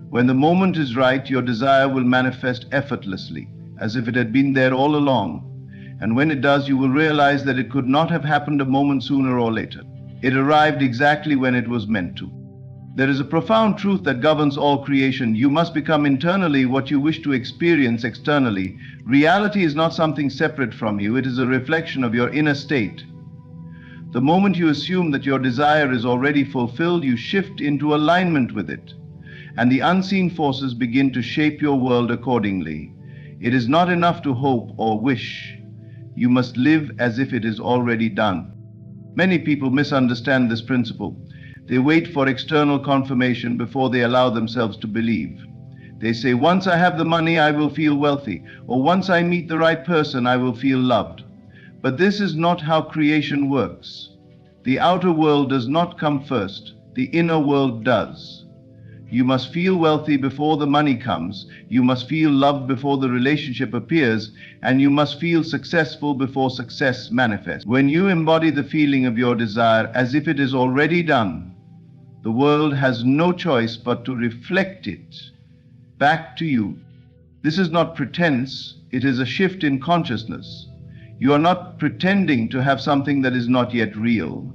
When the moment is right, your desire will manifest effortlessly, as if it had been there all along. And when it does, you will realize that it could not have happened a moment sooner or later. It arrived exactly when it was meant to. There is a profound truth that governs all creation. You must become internally what you wish to experience externally. Reality is not something separate from you. It is a reflection of your inner state. The moment you assume that your desire is already fulfilled, you shift into alignment with it, and the unseen forces begin to shape your world accordingly. It is not enough to hope or wish. You must live as if it is already done. Many people misunderstand this principle. They wait for external confirmation before they allow themselves to believe. They say, once I have the money, I will feel wealthy, or once I meet the right person, I will feel loved. But this is not how creation works. The outer world does not come first. The inner world does. You must feel wealthy before the money comes. You must feel loved before the relationship appears. And you must feel successful before success manifests. When you embody the feeling of your desire as if it is already done, the world has no choice but to reflect it back to you. This is not pretense, it is a shift in consciousness. You are not pretending to have something that is not yet real.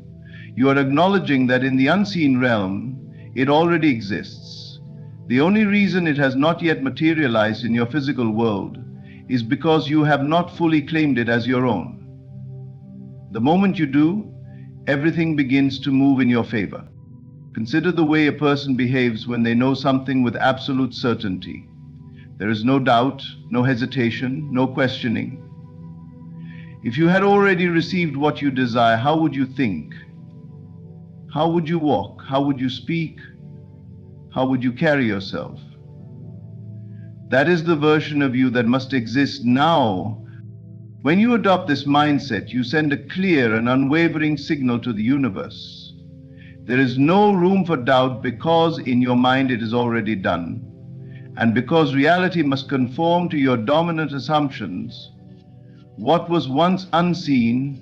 You are acknowledging that in the unseen realm, it already exists. The only reason it has not yet materialized in your physical world is because you have not fully claimed it as your own. The moment you do, everything begins to move in your favor. Consider the way a person behaves when they know something with absolute certainty. There is no doubt, no hesitation, no questioning. If you had already received what you desire, how would you think? How would you walk? How would you speak? How would you carry yourself? That is the version of you that must exist now. When you adopt this mindset, you send a clear and unwavering signal to the universe. There is no room for doubt because in your mind it is already done. And because reality must conform to your dominant assumptions, what was once unseen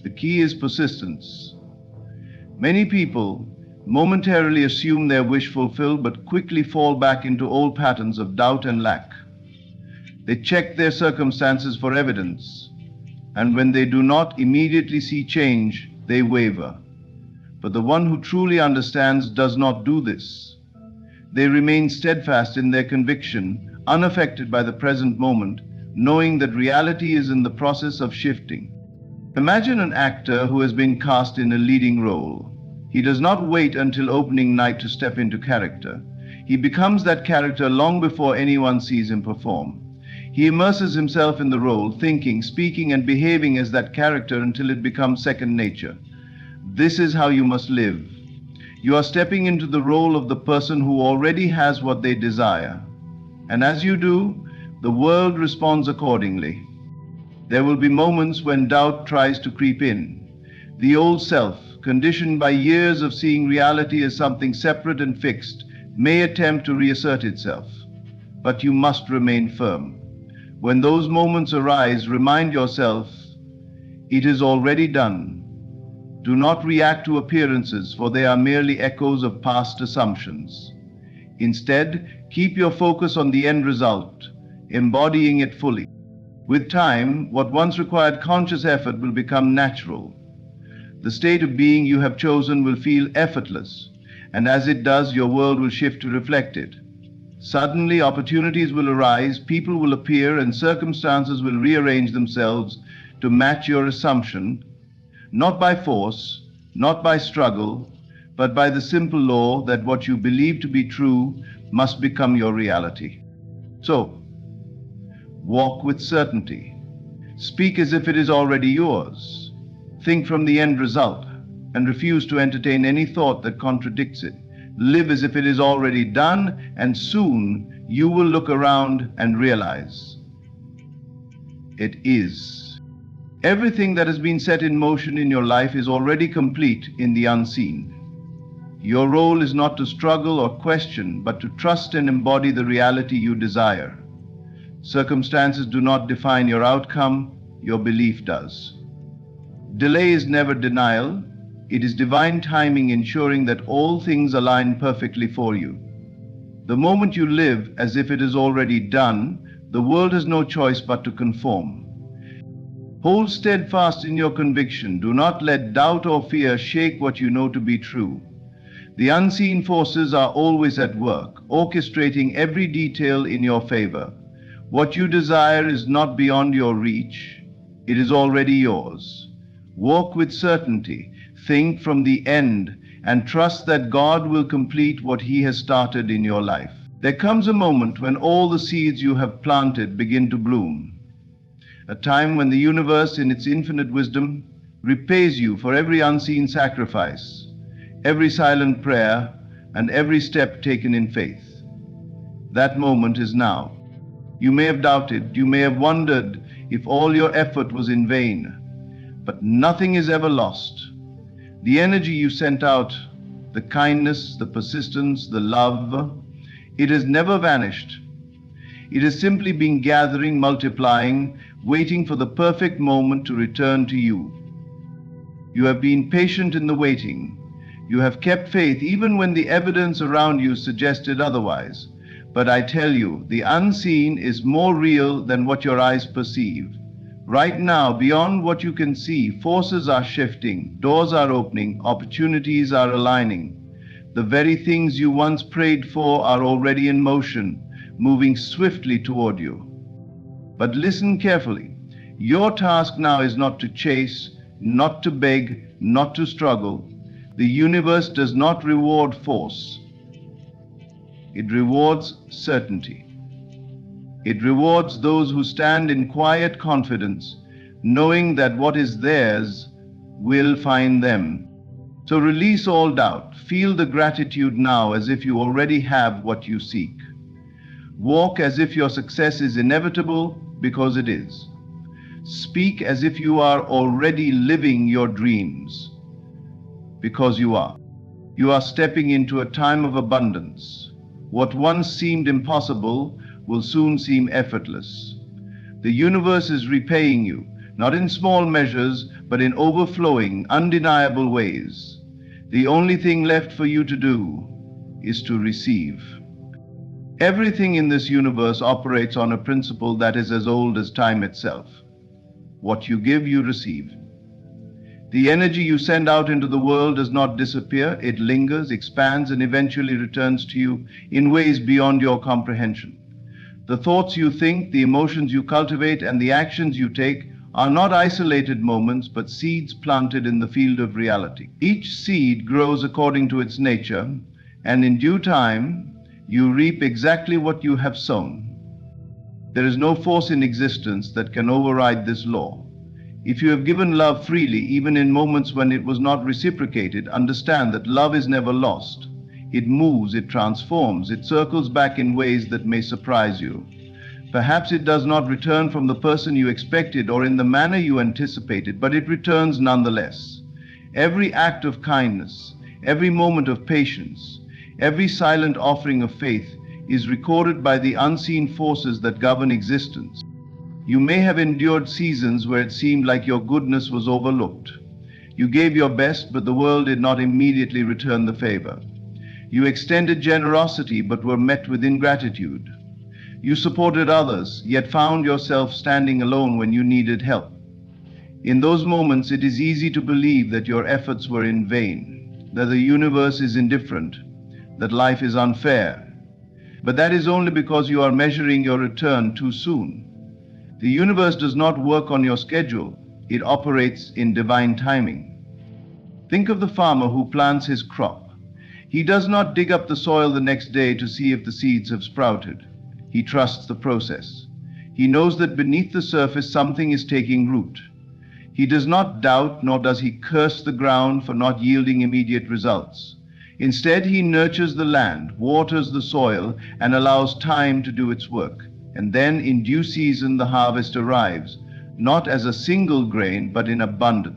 The key is persistence. Many people momentarily assume their wish fulfilled but quickly fall back into old patterns of doubt and lack. They check their circumstances for evidence, and when they do not immediately see change, they waver. But the one who truly understands does not do this. They remain steadfast in their conviction, unaffected by the present moment, knowing that reality is in the process of shifting. Imagine an actor who has been cast in a leading role. He does not wait until opening night to step into character. He becomes that character long before anyone sees him perform. He immerses himself in the role, thinking, speaking, and behaving as that character until it becomes second nature. This is how you must live. You are stepping into the role of the person who already has what they desire. And as you do, the world responds accordingly. There will be moments when doubt tries to creep in. The old self, conditioned by years of seeing reality as something separate and fixed, may attempt to reassert itself. But you must remain firm. When those moments arise, remind yourself, it is already done. Do not react to appearances, for they are merely echoes of past assumptions. Instead, keep your focus on the end result, embodying it fully. With time, what once required conscious effort will become natural. The state of being you have chosen will feel effortless, and as it does, your world will shift to reflect it. Suddenly, opportunities will arise, people will appear, and circumstances will rearrange themselves to match your assumption, not by force, not by struggle, but by the simple law that what you believe to be true must become your reality. So, walk with certainty. Speak as if it is already yours. Think from the end result and refuse to entertain any thought that contradicts it. Live as if it is already done, and soon you will look around and realize it is. Everything that has been set in motion in your life is already complete in the unseen. Your role is not to struggle or question, but to trust and embody the reality you desire. Circumstances do not define your outcome, your belief does. Delay is never denial. It is divine timing ensuring that all things align perfectly for you. The moment you live as if it is already done, the world has no choice but to conform. Hold steadfast in your conviction. Do not let doubt or fear shake what you know to be true. The unseen forces are always at work, orchestrating every detail in your favor. What you desire is not beyond your reach. It is already yours. Walk with certainty. Think from the end and trust that God will complete what He has started in your life. There comes a moment when all the seeds you have planted begin to bloom. A time when the universe in its infinite wisdom repays you for every unseen sacrifice, every silent prayer, and every step taken in faith. That moment is now. You may have doubted, you may have wondered if all your effort was in vain, but nothing is ever lost. The energy you sent out, the kindness, the persistence, the love, it has never vanished. It has simply been gathering, multiplying, waiting for the perfect moment to return to you. You have been patient in the waiting. You have kept faith even when the evidence around you suggested otherwise. But I tell you, the unseen is more real than what your eyes perceive. Right now, beyond what you can see, forces are shifting, doors are opening, opportunities are aligning. The very things you once prayed for are already in motion, moving swiftly toward you. But listen carefully. Your task now is not to chase, not to beg, not to struggle. The universe does not reward force. It rewards certainty. It rewards those who stand in quiet confidence, knowing that what is theirs will find them. So release all doubt. Feel the gratitude now as if you already have what you seek. Walk as if your success is inevitable, because it is. Speak as if you are already living your dreams, because you are. You are stepping into a time of abundance. What once seemed impossible will soon seem effortless. The universe is repaying you, not in small measures, but in overflowing, undeniable ways. The only thing left for you to do is to receive. Everything in this universe operates on a principle that is as old as time itself. What you give, you receive. The energy you send out into the world does not disappear. It lingers, expands, and eventually returns to you in ways beyond your comprehension. The thoughts you think, the emotions you cultivate, and the actions you take are not isolated moments, but seeds planted in the field of reality. Each seed grows according to its nature, and in due time, you reap exactly what you have sown. There is no force in existence that can override this law. If you have given love freely, even in moments when it was not reciprocated, understand that love is never lost. It moves, it transforms, it circles back in ways that may surprise you. Perhaps it does not return from the person you expected or in the manner you anticipated, but it returns nonetheless. Every act of kindness, every moment of patience, every silent offering of faith is recorded by the unseen forces that govern existence. You may have endured seasons where it seemed like your goodness was overlooked. You gave your best, but the world did not immediately return the favor. You extended generosity, but were met with ingratitude. You supported others, yet found yourself standing alone when you needed help. In those moments, it is easy to believe that your efforts were in vain, that the universe is indifferent, that life is unfair. But that is only because you are measuring your return too soon. The universe does not work on your schedule. It operates in divine timing. Think of the farmer who plants his crop. He does not dig up the soil the next day to see if the seeds have sprouted. He trusts the process. He knows that beneath the surface something is taking root. He does not doubt, nor does he curse the ground for not yielding immediate results. Instead, he nurtures the land, waters the soil, and allows time to do its work. And then, in due season, the harvest arrives, not as a single grain, but in abundance.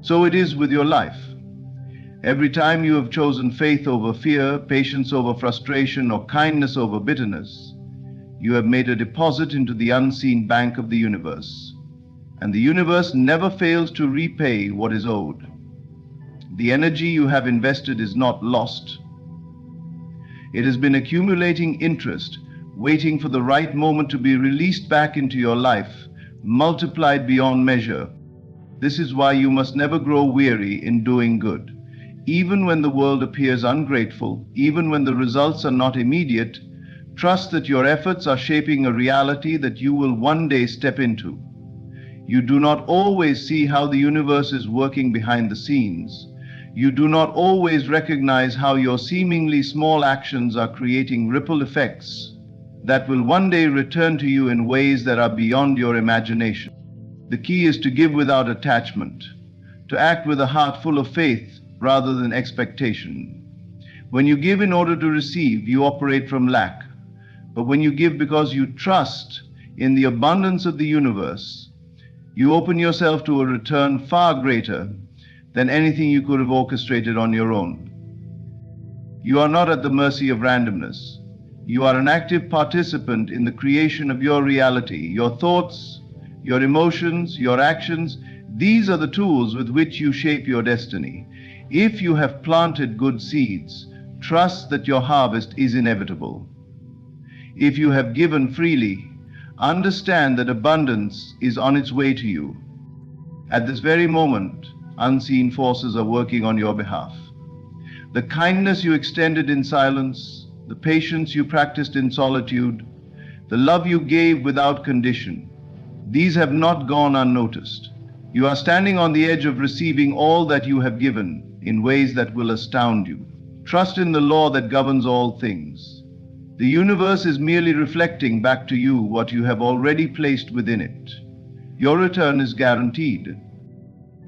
So it is with your life. Every time you have chosen faith over fear, patience over frustration, or kindness over bitterness, you have made a deposit into the unseen bank of the universe. And the universe never fails to repay what is owed. The energy you have invested is not lost. It has been accumulating interest, waiting for the right moment to be released back into your life, multiplied beyond measure. This is why you must never grow weary in doing good. Even when the world appears ungrateful, even when the results are not immediate, trust that your efforts are shaping a reality that you will one day step into. You do not always see how the universe is working behind the scenes. You do not always recognize how your seemingly small actions are creating ripple effects that will one day return to you in ways that are beyond your imagination. The key is to give without attachment, to act with a heart full of faith rather than expectation. When you give in order to receive, you operate from lack. But when you give because you trust in the abundance of the universe, you open yourself to a return far greater than anything you could have orchestrated on your own. You are not at the mercy of randomness. You are an active participant in the creation of your reality. Your thoughts, your emotions, your actions, these are the tools with which you shape your destiny. If you have planted good seeds, trust that your harvest is inevitable. If you have given freely, understand that abundance is on its way to you. At this very moment, unseen forces are working on your behalf. The kindness you extended in silence, the patience you practiced in solitude, the love you gave without condition, these have not gone unnoticed. You are standing on the edge of receiving all that you have given in ways that will astound you. Trust in the law that governs all things. The universe is merely reflecting back to you what you have already placed within it. Your return is guaranteed.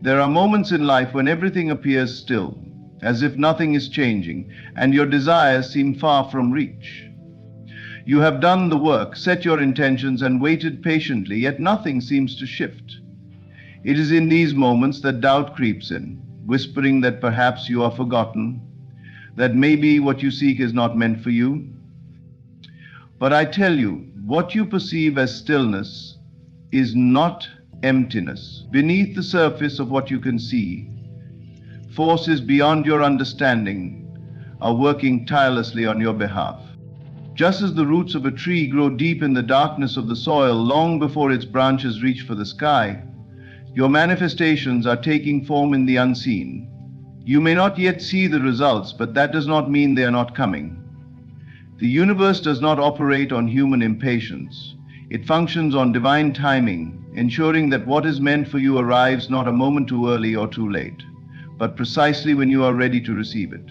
There are moments in life when everything appears still, as if nothing is changing, and your desires seem far from reach. You have done the work, set your intentions, and waited patiently, yet nothing seems to shift. It is in these moments that doubt creeps in, whispering that perhaps you are forgotten, that maybe what you seek is not meant for you. But I tell you, what you perceive as stillness is not emptiness. Beneath the surface of what you can see, forces beyond your understanding are working tirelessly on your behalf. Just as the roots of a tree grow deep in the darkness of the soil long before its branches reach for the sky, your manifestations are taking form in the unseen. You may not yet see the results, but that does not mean they are not coming. The universe does not operate on human impatience. It functions on divine timing, ensuring that what is meant for you arrives not a moment too early or too late, but precisely when you are ready to receive it.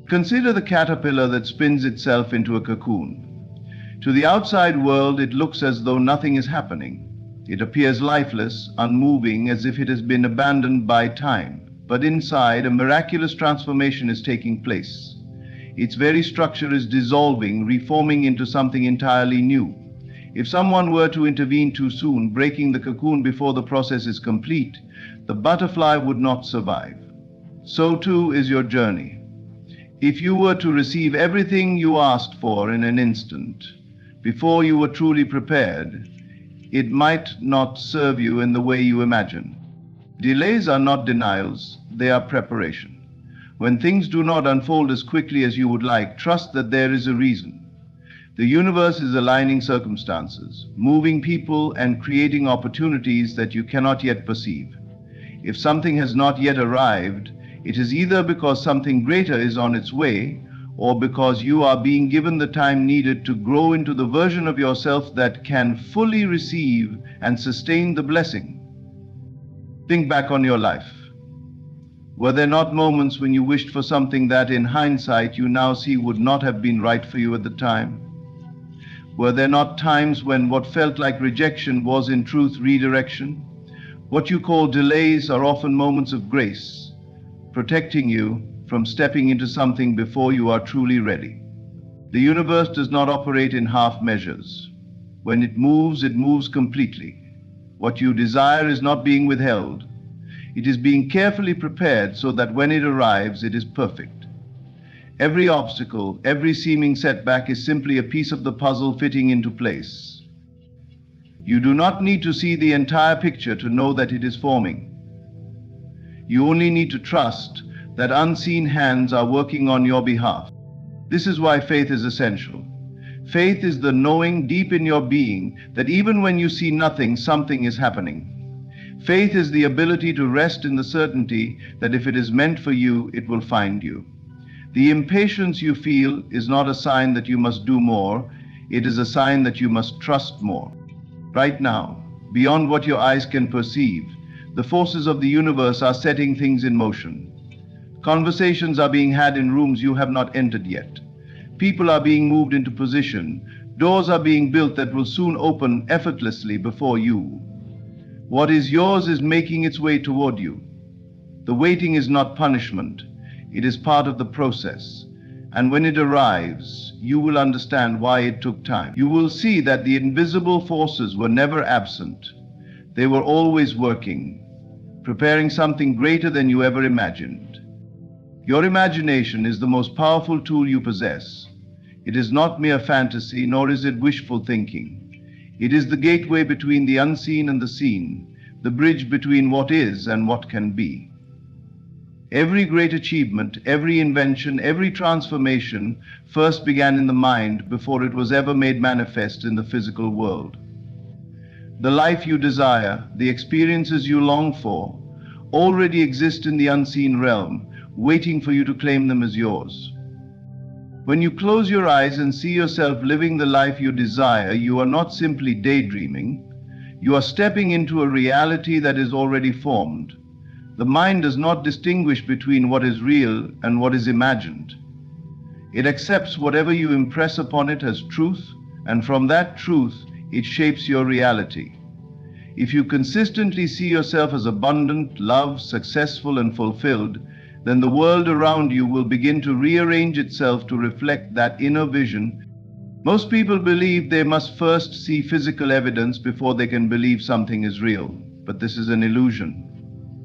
Consider the caterpillar that spins itself into a cocoon. To the outside world, it looks as though nothing is happening. It appears lifeless, unmoving, as if it has been abandoned by time. But inside, a miraculous transformation is taking place. Its very structure is dissolving, reforming into something entirely new. If someone were to intervene too soon, breaking the cocoon before the process is complete, the butterfly would not survive. So too is your journey. If you were to receive everything you asked for in an instant, before you were truly prepared, it might not serve you in the way you imagine. Delays are not denials, they are preparation. When things do not unfold as quickly as you would like, trust that there is a reason. The universe is aligning circumstances, moving people, and creating opportunities that you cannot yet perceive. If something has not yet arrived, it is either because something greater is on its way, or because you are being given the time needed to grow into the version of yourself that can fully receive and sustain the blessing. Think back on your life. Were there not moments when you wished for something that, in hindsight, you now see would not have been right for you at the time? Were there not times when what felt like rejection was in truth redirection? What you call delays are often moments of grace, protecting you from stepping into something before you are truly ready. The universe does not operate in half measures. When it moves completely. What you desire is not being withheld. It is being carefully prepared so that when it arrives, it is perfect. Every obstacle, every seeming setback is simply a piece of the puzzle fitting into place. You do not need to see the entire picture to know that it is forming. You only need to trust that unseen hands are working on your behalf. This is why faith is essential. Faith is the knowing deep in your being that even when you see nothing, something is happening. Faith is the ability to rest in the certainty that if it is meant for you, it will find you. The impatience you feel is not a sign that you must do more, it is a sign that you must trust more. Right now, beyond what your eyes can perceive, the forces of the universe are setting things in motion. Conversations are being had in rooms you have not entered yet. People are being moved into position. Doors are being built that will soon open effortlessly before you. What is yours is making its way toward you. The waiting is not punishment. It is part of the process. And when it arrives, you will understand why it took time. You will see that the invisible forces were never absent. They were always working, preparing something greater than you ever imagined. Your imagination is the most powerful tool you possess. It is not mere fantasy, nor is it wishful thinking. It is the gateway between the unseen and the seen, the bridge between what is and what can be. Every great achievement, every invention, every transformation first began in the mind before it was ever made manifest in the physical world. The life you desire, the experiences you long for, already exist in the unseen realm, waiting for you to claim them as yours. When you close your eyes and see yourself living the life you desire, you are not simply daydreaming. You are stepping into a reality that is already formed. The mind does not distinguish between what is real and what is imagined. It accepts whatever you impress upon it as truth, and from that truth, it shapes your reality. If you consistently see yourself as abundant, loved, successful, and fulfilled, then the world around you will begin to rearrange itself to reflect that inner vision. Most people believe they must first see physical evidence before they can believe something is real, but this is an illusion.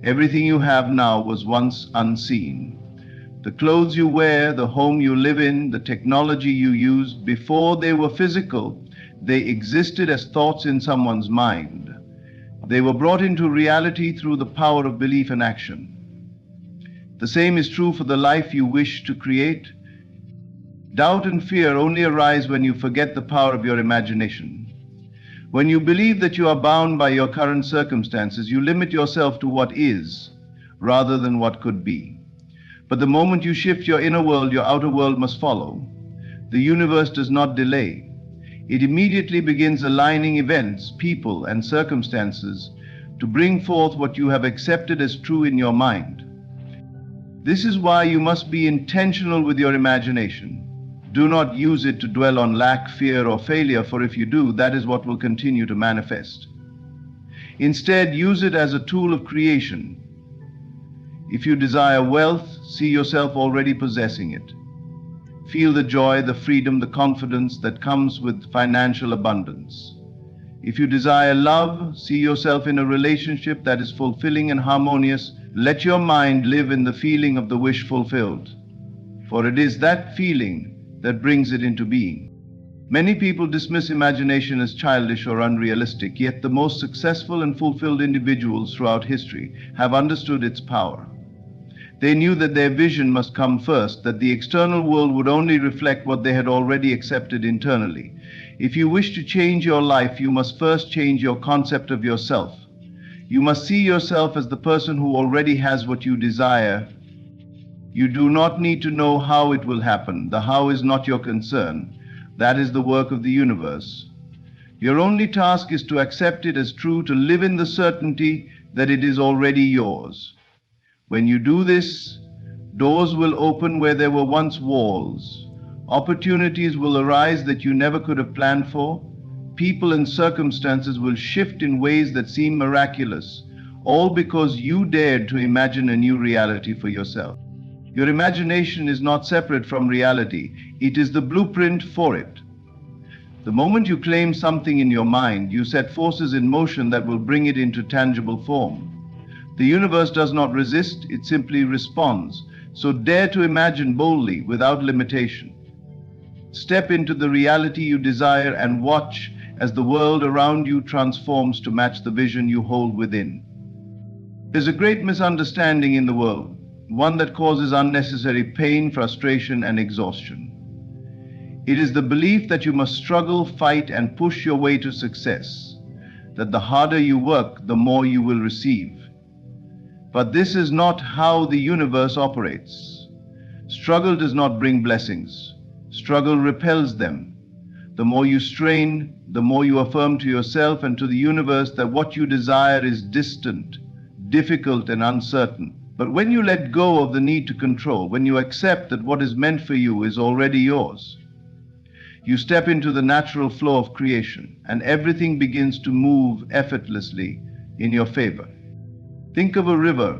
Everything you have now was once unseen. The clothes you wear, the home you live in, the technology you use, before they were physical, they existed as thoughts in someone's mind. They were brought into reality through the power of belief and action. The same is true for the life you wish to create. Doubt and fear only arise when you forget the power of your imagination. When you believe that you are bound by your current circumstances, you limit yourself to what is, rather than what could be. But the moment you shift your inner world, your outer world must follow. The universe does not delay. It immediately begins aligning events, people, and circumstances to bring forth what you have accepted as true in your mind. This is why you must be intentional with your imagination. Do not use it to dwell on lack, fear, or failure, for if you do, that is what will continue to manifest. Instead, use it as a tool of creation. If you desire wealth, see yourself already possessing it. Feel the joy, the freedom, the confidence that comes with financial abundance. If you desire love, see yourself in a relationship that is fulfilling and harmonious. Let your mind live in the feeling of the wish fulfilled, for it is that feeling that brings it into being. Many people dismiss imagination as childish or unrealistic, yet the most successful and fulfilled individuals throughout history have understood its power. They knew that their vision must come first, that the external world would only reflect what they had already accepted internally. If you wish to change your life, you must first change your concept of yourself. You must see yourself as the person who already has what you desire. You do not need to know how it will happen. The how is not your concern. That is the work of the universe. Your only task is to accept it as true, to live in the certainty that it is already yours. When you do this, doors will open where there were once walls. Opportunities will arise that you never could have planned for. People and circumstances will shift in ways that seem miraculous, all because you dared to imagine a new reality for yourself. Your imagination is not separate from reality. It is the blueprint for it. The moment you claim something in your mind, you set forces in motion that will bring it into tangible form. The universe does not resist, it simply responds. So dare to imagine boldly, without limitation. Step into the reality you desire and watch as the world around you transforms to match the vision you hold within. There's a great misunderstanding in the world, one that causes unnecessary pain, frustration, and exhaustion. It is the belief that you must struggle, fight, and push your way to success, that the harder you work, the more you will receive. But this is not how the universe operates. Struggle does not bring blessings. Struggle repels them. The more you strain, the more you affirm to yourself and to the universe that what you desire is distant, difficult, and uncertain. But when you let go of the need to control, when you accept that what is meant for you is already yours, you step into the natural flow of creation, and everything begins to move effortlessly in your favor. Think of a river.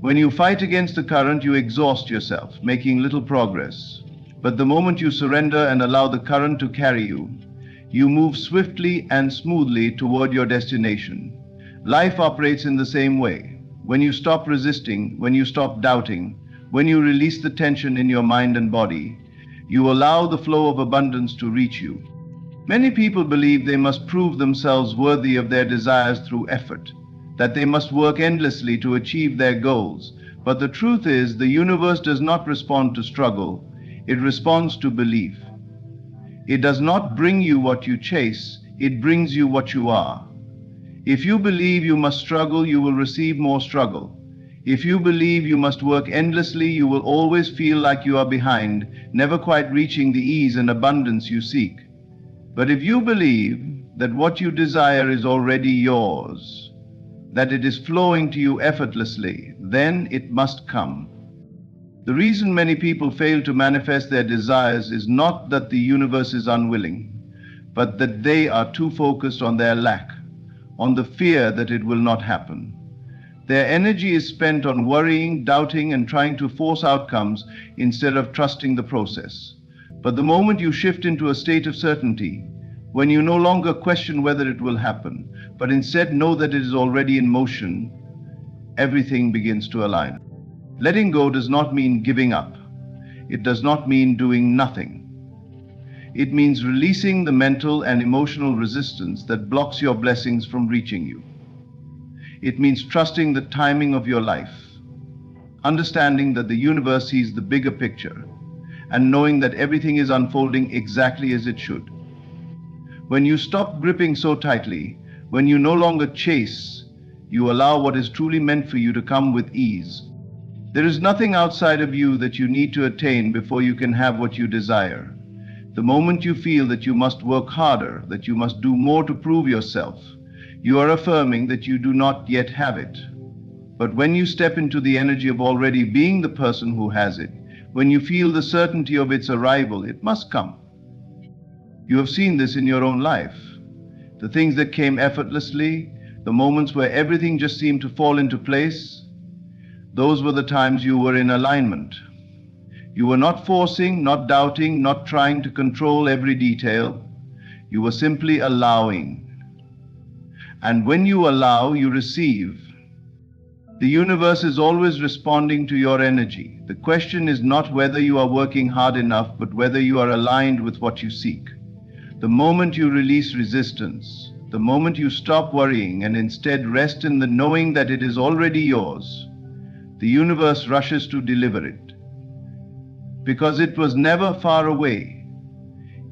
When you fight against the current, you exhaust yourself, making little progress. But the moment you surrender and allow the current to carry you, you move swiftly and smoothly toward your destination. Life operates in the same way. When you stop resisting, when you stop doubting, when you release the tension in your mind and body, you allow the flow of abundance to reach you. Many people believe they must prove themselves worthy of their desires through effort, that they must work endlessly to achieve their goals. But the truth is, the universe does not respond to struggle. It responds to belief. It does not bring you what you chase, it brings you what you are. If you believe you must struggle, you will receive more struggle. If you believe you must work endlessly, you will always feel like you are behind, never quite reaching the ease and abundance you seek. But if you believe that what you desire is already yours, that it is flowing to you effortlessly, then it must come. The reason many people fail to manifest their desires is not that the universe is unwilling, but that they are too focused on their lack, on the fear that it will not happen. Their energy is spent on worrying, doubting, and trying to force outcomes instead of trusting the process. But the moment you shift into a state of certainty, when you no longer question whether it will happen, but instead know that it is already in motion, everything begins to align. Letting go does not mean giving up. It does not mean doing nothing. It means releasing the mental and emotional resistance that blocks your blessings from reaching you. It means trusting the timing of your life, understanding that the universe sees the bigger picture, and knowing that everything is unfolding exactly as it should. When you stop gripping so tightly, when you no longer chase, you allow what is truly meant for you to come with ease. There is nothing outside of you that you need to attain before you can have what you desire. The moment you feel that you must work harder, that you must do more to prove yourself, you are affirming that you do not yet have it. But when you step into the energy of already being the person who has it, when you feel the certainty of its arrival, it must come. You have seen this in your own life. The things that came effortlessly, the moments where everything just seemed to fall into place, those were the times you were in alignment. You were not forcing, not doubting, not trying to control every detail. You were simply allowing. And when you allow, you receive. The universe is always responding to your energy. The question is not whether you are working hard enough, but whether you are aligned with what you seek. The moment you release resistance, the moment you stop worrying and instead rest in the knowing that it is already yours, the universe rushes to deliver it. Because it was never far away.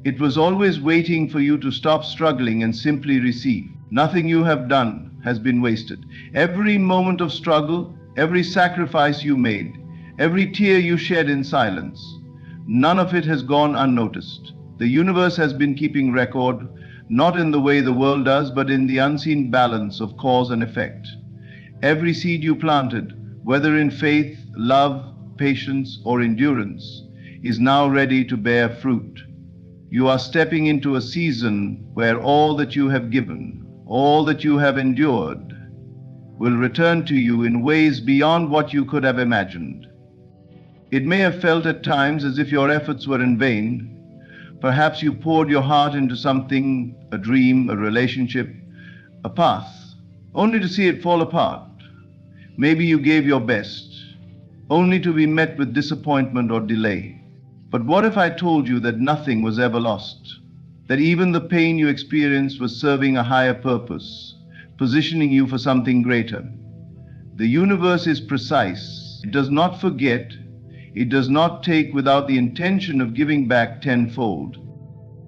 It was always waiting for you to stop struggling and simply receive. Nothing you have done has been wasted. Every moment of struggle, every sacrifice you made, every tear you shed in silence, none of it has gone unnoticed. The universe has been keeping record, not in the way the world does, but in the unseen balance of cause and effect. Every seed you planted, whether in faith, love, patience, or endurance, is now ready to bear fruit. You are stepping into a season where all that you have given, all that you have endured, will return to you in ways beyond what you could have imagined. It may have felt at times as if your efforts were in vain. Perhaps you poured your heart into something, a dream, a relationship, a path, only to see it fall apart. Maybe you gave your best, only to be met with disappointment or delay. But what if I told you that nothing was ever lost? That even the pain you experienced was serving a higher purpose, positioning you for something greater. The universe is precise. It does not forget. It does not take without the intention of giving back tenfold.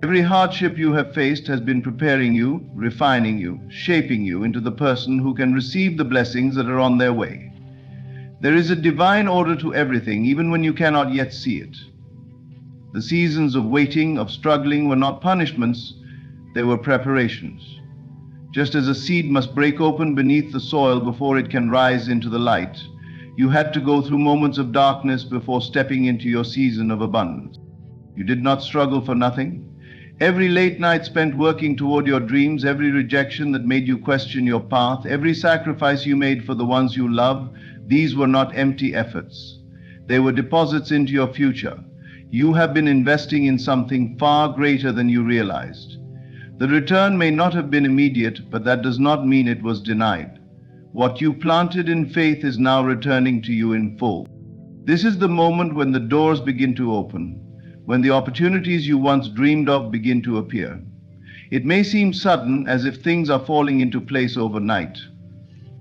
Every hardship you have faced has been preparing you, refining you, shaping you into the person who can receive the blessings that are on their way. There is a divine order to everything, even when you cannot yet see it. The seasons of waiting, of struggling, were not punishments, they were preparations. Just as a seed must break open beneath the soil before it can rise into the light, you had to go through moments of darkness before stepping into your season of abundance. You did not struggle for nothing. Every late night spent working toward your dreams, every rejection that made you question your path, every sacrifice you made for the ones you love, these were not empty efforts. They were deposits into your future. You have been investing in something far greater than you realized. The return may not have been immediate, but that does not mean it was denied. What you planted in faith is now returning to you in full. This is the moment when the doors begin to open, when the opportunities you once dreamed of begin to appear. It may seem sudden, as if things are falling into place overnight,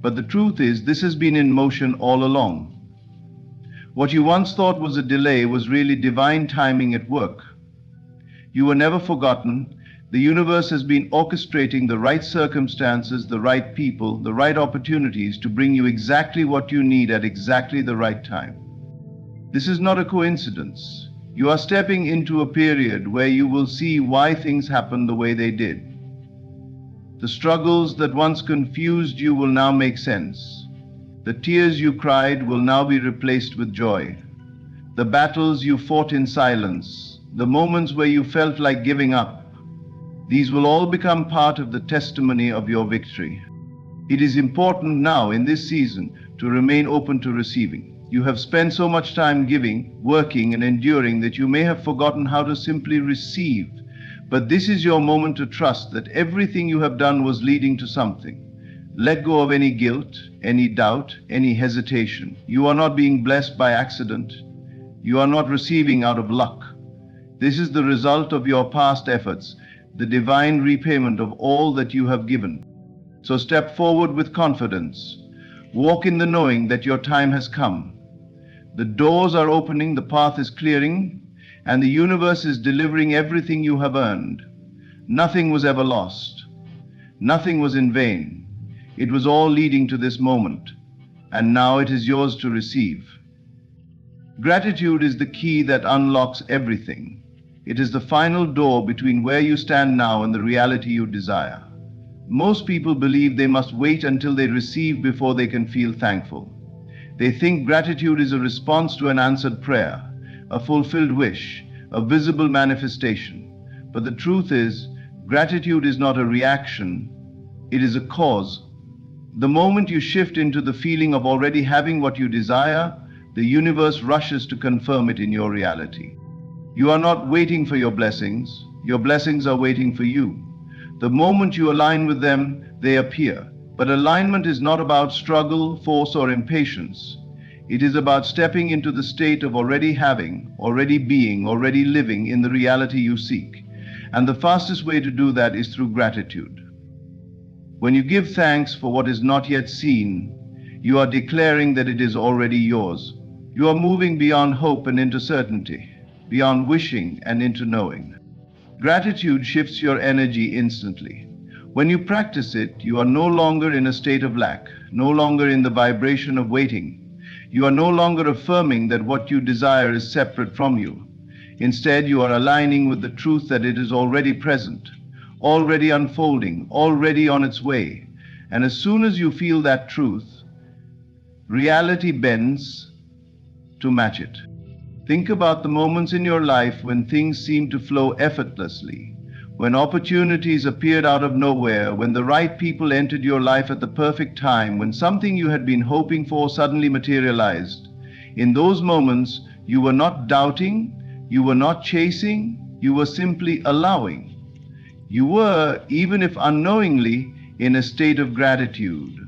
but the truth is this has been in motion all along. What you once thought was a delay was really divine timing at work. You were never forgotten. The universe has been orchestrating the right circumstances, the right people, the right opportunities to bring you exactly what you need at exactly the right time. This is not a coincidence. You are stepping into a period where you will see why things happened the way they did. The struggles that once confused you will now make sense. The tears you cried will now be replaced with joy. The battles you fought in silence, the moments where you felt like giving up, these will all become part of the testimony of your victory. It is important now in this season to remain open to receiving. You have spent so much time giving, working, and enduring that you may have forgotten how to simply receive. But this is your moment to trust that everything you have done was leading to something. Let go of any guilt, any doubt, any hesitation. You are not being blessed by accident. You are not receiving out of luck. This is the result of your past efforts, the divine repayment of all that you have given. So step forward with confidence. Walk in the knowing that your time has come. The doors are opening, the path is clearing, and the universe is delivering everything you have earned. Nothing was ever lost. Nothing was in vain. It was all leading to this moment, and now it is yours to receive. Gratitude is the key that unlocks everything. It is the final door between where you stand now and the reality you desire. Most people believe they must wait until they receive before they can feel thankful. They think gratitude is a response to an answered prayer, a fulfilled wish, a visible manifestation. But the truth is, gratitude is not a reaction, it is a cause. The moment you shift into the feeling of already having what you desire, the universe rushes to confirm it in your reality. You are not waiting for your blessings are waiting for you. The moment you align with them, they appear. But alignment is not about struggle, force, or impatience. It is about stepping into the state of already having, already being, already living in the reality you seek. And the fastest way to do that is through gratitude. When you give thanks for what is not yet seen, you are declaring that it is already yours. You are moving beyond hope and into certainty, beyond wishing and into knowing. Gratitude shifts your energy instantly. When you practice it, you are no longer in a state of lack, no longer in the vibration of waiting. You are no longer affirming that what you desire is separate from you. Instead, you are aligning with the truth that it is already present, already unfolding, already on its way. And as soon as you feel that truth, reality bends to match it. Think about the moments in your life when things seemed to flow effortlessly, when opportunities appeared out of nowhere, when the right people entered your life at the perfect time, when something you had been hoping for suddenly materialized. In those moments, you were not doubting, you were not chasing, you were simply allowing. You were, even if unknowingly, in a state of gratitude,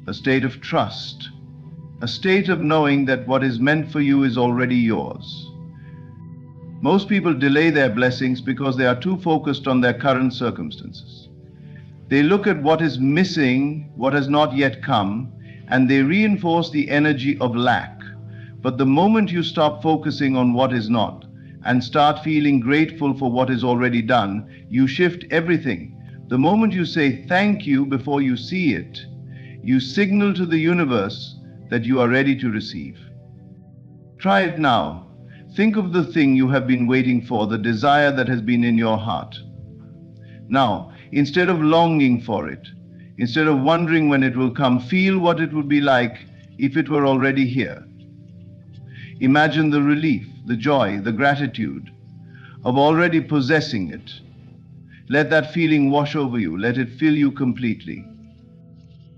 a state of trust, a state of knowing that what is meant for you is already yours. Most people delay their blessings because they are too focused on their current circumstances. They look at what is missing, what has not yet come, and they reinforce the energy of lack. But the moment you stop focusing on what is not and start feeling grateful for what is already done, you shift everything. The moment you say thank you before you see it, you signal to the universe that you are ready to receive. Try it now. Think of the thing you have been waiting for, the desire that has been in your heart. Now, instead of longing for it, instead of wondering when it will come, feel what it would be like if it were already here. Imagine the relief, the joy, the gratitude of already possessing it. Let that feeling wash over you. Let it fill you completely.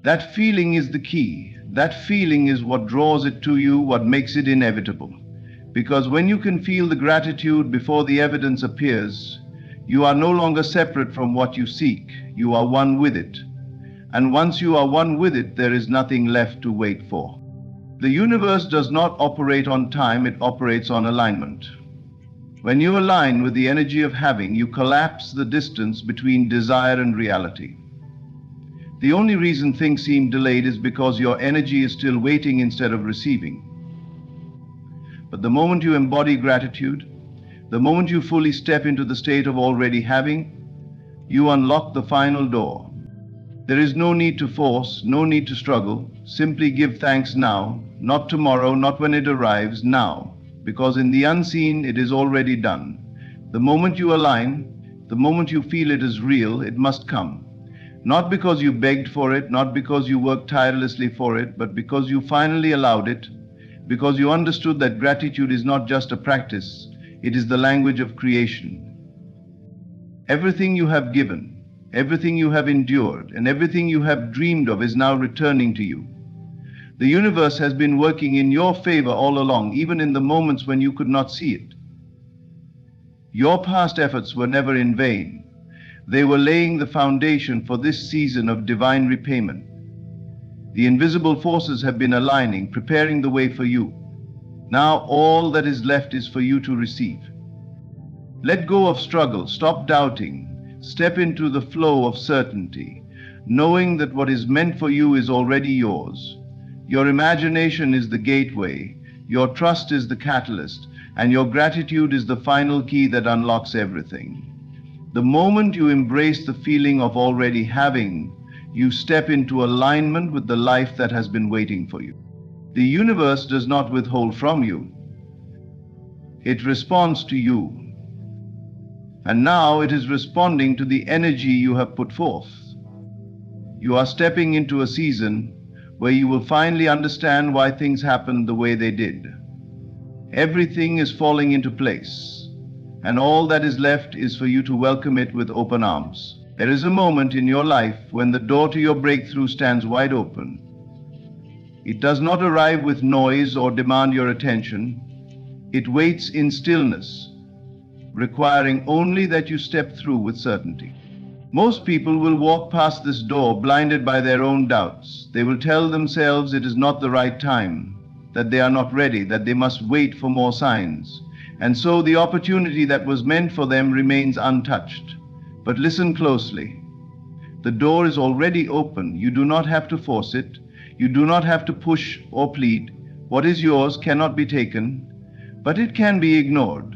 That feeling is the key. That feeling is what draws it to you, what makes it inevitable. Because when you can feel the gratitude before the evidence appears, you are no longer separate from what you seek. You are one with it. And once you are one with it, there is nothing left to wait for. The universe does not operate on time, it operates on alignment. When you align with the energy of having, you collapse the distance between desire and reality. The only reason things seem delayed is because your energy is still waiting instead of receiving. But the moment you embody gratitude, the moment you fully step into the state of already having, you unlock the final door. There is no need to force, no need to struggle. Simply give thanks now, not tomorrow, not when it arrives, now. Because in the unseen, it is already done. The moment you align, the moment you feel it is real, it must come. Not because you begged for it, not because you worked tirelessly for it, but because you finally allowed it, because you understood that gratitude is not just a practice, it is the language of creation. Everything you have given, everything you have endured, and everything you have dreamed of is now returning to you. The universe has been working in your favor all along, even in the moments when you could not see it. Your past efforts were never in vain. They were laying the foundation for this season of divine repayment. The invisible forces have been aligning, preparing the way for you. Now all that is left is for you to receive. Let go of struggle, stop doubting, step into the flow of certainty. knowing that what is meant for you is already yours. Your imagination is the gateway, your trust is the catalyst, and your gratitude is the final key that unlocks everything. The moment you embrace the feeling of already having, you step into alignment with the life that has been waiting for you. The universe does not withhold from you. It responds to you. And now it is responding to the energy you have put forth. You are stepping into a season where you will finally understand why things happened the way they did. Everything is falling into place, and all that is left is for you to welcome it with open arms. There is a moment in your life when the door to your breakthrough stands wide open. It does not arrive with noise or demand your attention. It waits in stillness, requiring only that you step through with certainty. Most people will walk past this door blinded by their own doubts. They will tell themselves it is not the right time, that they are not ready, that they must wait for more signs. And so the opportunity that was meant for them remains untouched. But listen closely. The door is already open. You do not have to force it. You do not have to push or plead. What is yours cannot be taken, but it can be ignored.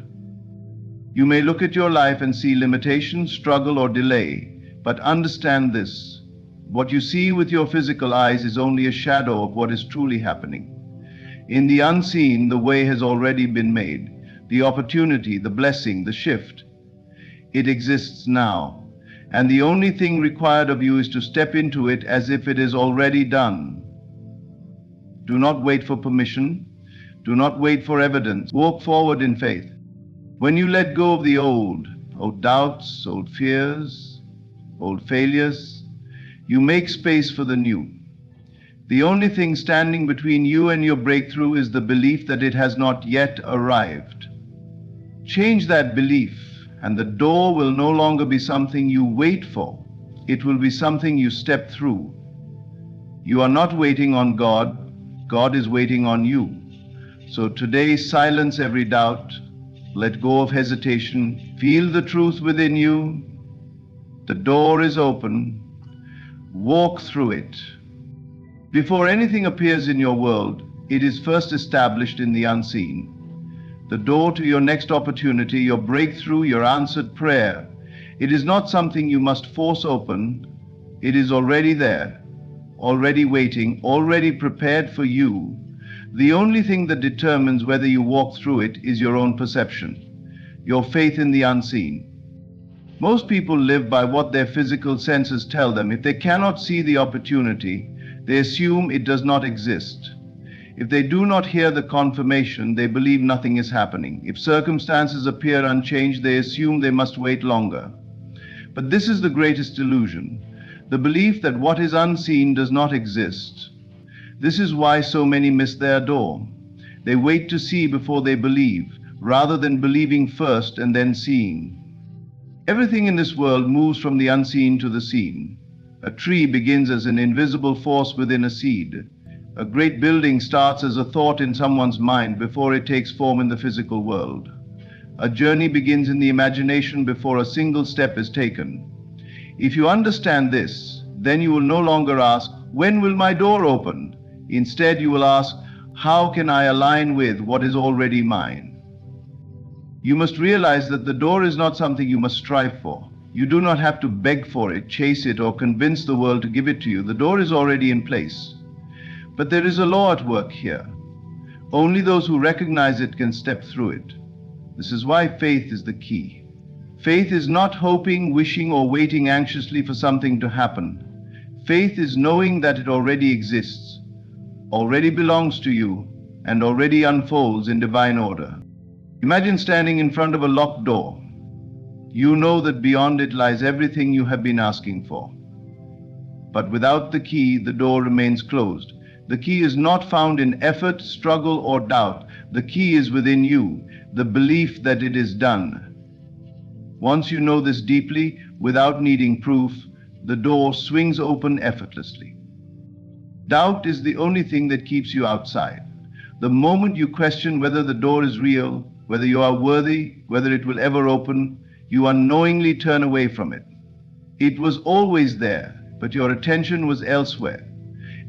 You may look at your life and see limitation, struggle, or delay, but understand this. What you see with your physical eyes is only a shadow of what is truly happening. In the unseen, the way has already been made. The opportunity, the blessing, the shift. It exists now. And the only thing required of you is to step into it as if it is already done. Do not wait for permission. Do not wait for evidence. Walk forward in faith. When you let go of the old doubts, old fears, old failures, you make space for the new. The only thing standing between you and your breakthrough is the belief that it has not yet arrived. Change that belief, and the door will no longer be something you wait for. It will be something you step through. You are not waiting on God. God is waiting on you. So today, silence every doubt. Let go of hesitation. Feel the truth within you. The door is open. Walk through it. Before anything appears in your world, it is first established in the unseen. The door to your next opportunity, your breakthrough, your answered prayer. It is not something you must force open. It is already there, already waiting, already prepared for you. The only thing that determines whether you walk through it is your own perception, your faith in the unseen. Most people live by what their physical senses tell them. If they cannot see the opportunity, they assume it does not exist. If they do not hear the confirmation, they believe nothing is happening. If circumstances appear unchanged, they assume they must wait longer. But this is the greatest illusion, the belief that what is unseen does not exist. This is why so many miss their door. They wait to see before they believe, rather than believing first and then seeing. Everything in this world moves from the unseen to the seen. A tree begins as an invisible force within a seed. A great building starts as a thought in someone's mind before it takes form in the physical world. A journey begins in the imagination before a single step is taken. If you understand this, then you will no longer ask, "When will my door open?" Instead, you will ask, "How can I align with what is already mine?" You must realize that the door is not something you must strive for. You do not have to beg for it, chase it, or convince the world to give it to you. The door is already in place. But there is a law at work here. Only those who recognize it can step through it. This is why faith is the key. Faith is not hoping, wishing, or waiting anxiously for something to happen. Faith is knowing that it already exists, already belongs to you, and already unfolds in divine order. Imagine standing in front of a locked door. You know that beyond it lies everything you have been asking for. But without the key, the door remains closed. The key is not found in effort, struggle, or doubt. The key is within you, the belief that it is done. Once you know this deeply, without needing proof, the door swings open effortlessly. Doubt is the only thing that keeps you outside. The moment you question whether the door is real, whether you are worthy, whether it will ever open, you unknowingly turn away from it. It was always there. but your attention was elsewhere.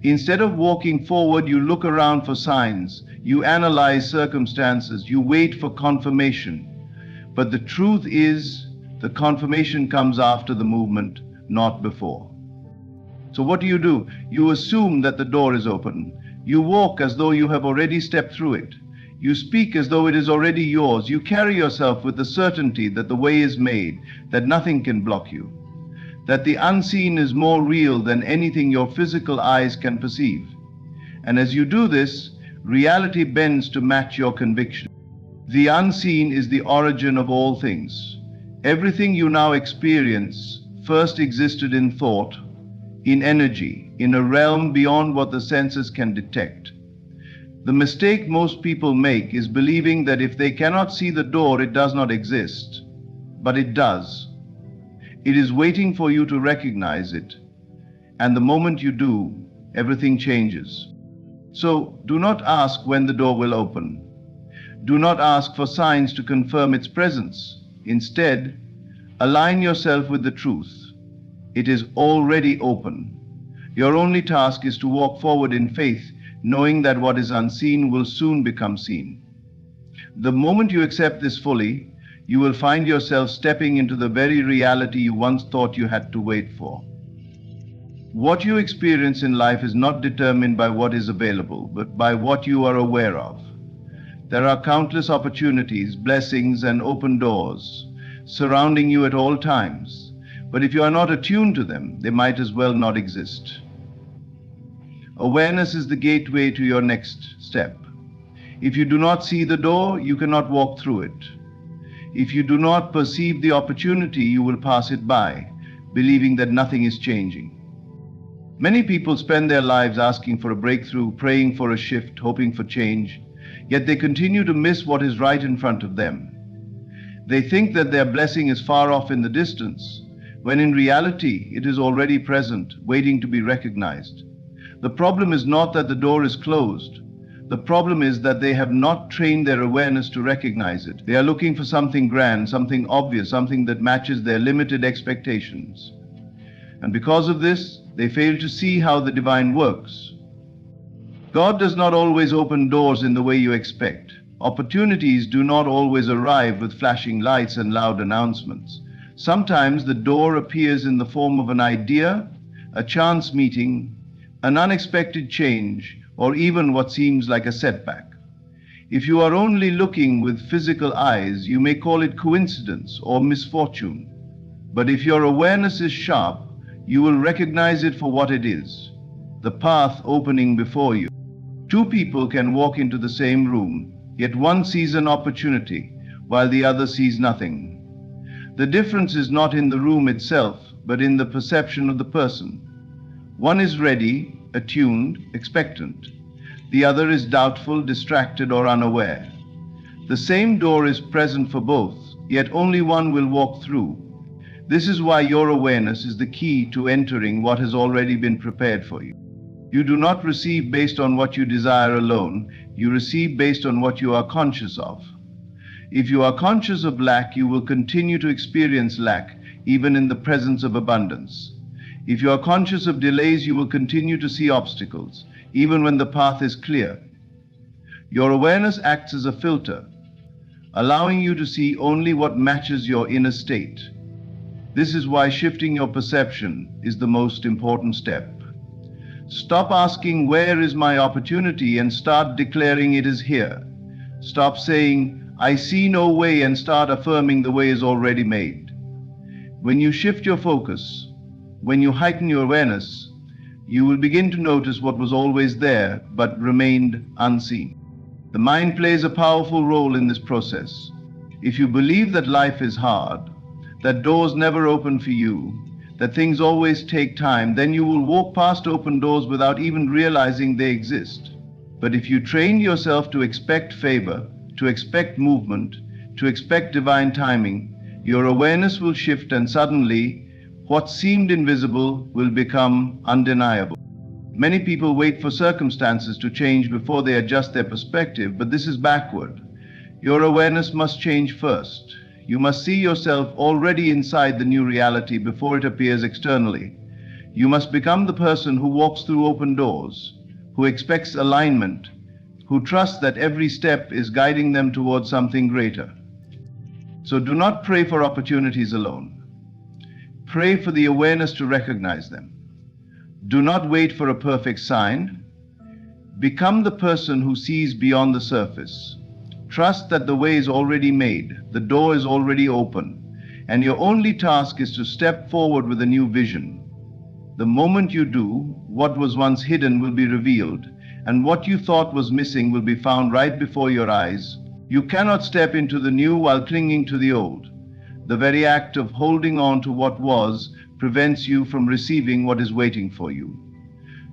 Instead of walking forward, you look around for signs, you analyze circumstances, you wait for confirmation. But the truth is, the confirmation comes after the movement, not before. So what do? You assume that the door is open. You walk as though you have already stepped through it. You speak as though it is already yours. You carry yourself with the certainty that the way is made, that nothing can block you, that the unseen is more real than anything your physical eyes can perceive. And as you do this, reality bends to match your conviction. The unseen is the origin of all things. Everything you now experience first existed in thought, in energy, in a realm beyond what the senses can detect. The mistake most people make is believing that if they cannot see the door, it does not exist. But it does. It is waiting for you to recognize it. And the moment you do, everything changes. So do not ask when the door will open. Do not ask for signs to confirm its presence. Instead, align yourself with the truth. It is already open. Your only task is to walk forward in faith, knowing that what is unseen will soon become seen. The moment you accept this fully, you will find yourself stepping into the very reality you once thought you had to wait for. What you experience in life is not determined by what is available, but by what you are aware of. There are countless opportunities, blessings, and open doors surrounding you at all times. But if you are not attuned to them, they might as well not exist. Awareness is the gateway to your next step. If you do not see the door, you cannot walk through it. If you do not perceive the opportunity, you will pass it by, believing that nothing is changing. Many people spend their lives asking for a breakthrough, praying for a shift, hoping for change, yet they continue to miss what is right in front of them. They think that their blessing is far off in the distance, when in reality it is already present, waiting to be recognized. The problem is not that the door is closed. The problem is that they have not trained their awareness to recognize it. They are looking for something grand, something obvious, something that matches their limited expectations. And because of this, they fail to see how the divine works. God does not always open doors in the way you expect. Opportunities do not always arrive with flashing lights and loud announcements. Sometimes the door appears in the form of an idea, a chance meeting, an unexpected change, or even what seems like a setback. If you are only looking with physical eyes, you may call it coincidence or misfortune. But if your awareness is sharp, you will recognize it for what it is, the path opening before you. Two people can walk into the same room, yet one sees an opportunity, while the other sees nothing. The difference is not in the room itself, but in the perception of the person. One is ready, attuned, expectant. The other is doubtful, distracted, or unaware. The same door is present for both, yet only one will walk through. This is why your awareness is the key to entering what has already been prepared for you. You do not receive based on what you desire alone. You receive based on what you are conscious of. If you are conscious of lack, you will continue to experience lack, even in the presence of abundance. If you are conscious of delays, you will continue to see obstacles, even when the path is clear. Your awareness acts as a filter, allowing you to see only what matches your inner state. This is why shifting your perception is the most important step. Stop asking, "Where is my opportunity?" and start declaring it is here. Stop saying, "I see no way," and start affirming the way is already made. When you shift your focus, when you heighten your awareness, you will begin to notice what was always there but remained unseen. The mind plays a powerful role in this process. If you believe that life is hard, that doors never open for you, that things always take time, then you will walk past open doors without even realizing they exist. But if you train yourself to expect favor, to expect movement, to expect divine timing, your awareness will shift, and suddenly what seemed invisible will become undeniable. Many people wait for circumstances to change before they adjust their perspective, but this is backward. Your awareness must change first. You must see yourself already inside the new reality before it appears externally. You must become the person who walks through open doors, who expects alignment, who trusts that every step is guiding them towards something greater. So do not pray for opportunities alone. Pray for the awareness to recognize them. Do not wait for a perfect sign. Become the person who sees beyond the surface. Trust that the way is already made, the door is already open, and your only task is to step forward with a new vision. The moment you do, what was once hidden will be revealed, and what you thought was missing will be found right before your eyes. You cannot step into the new while clinging to the old. The very act of holding on to what was prevents you from receiving what is waiting for you.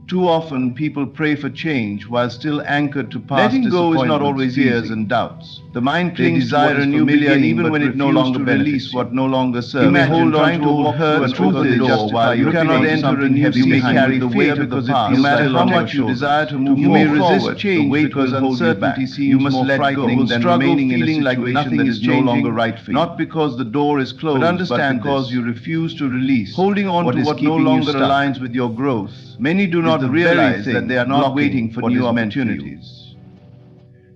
Too often, people pray for change while still anchored to past disappointments. Letting go is not always fears and doubts. The mind clings to what is familiar even when it no longer release what no longer serves. Imagine trying to walk through a truth door while you cannot enter a new sea. You may carry the weight of the past. No matter how much you desire to move forward, you may resist change because uncertainty seems more frightening than remaining in a situation like nothing is no longer right for you. Not because the door is closed, but because you refuse to release. Holding on to what no longer aligns with your growth. Many do not realize that they are not waiting for new opportunities.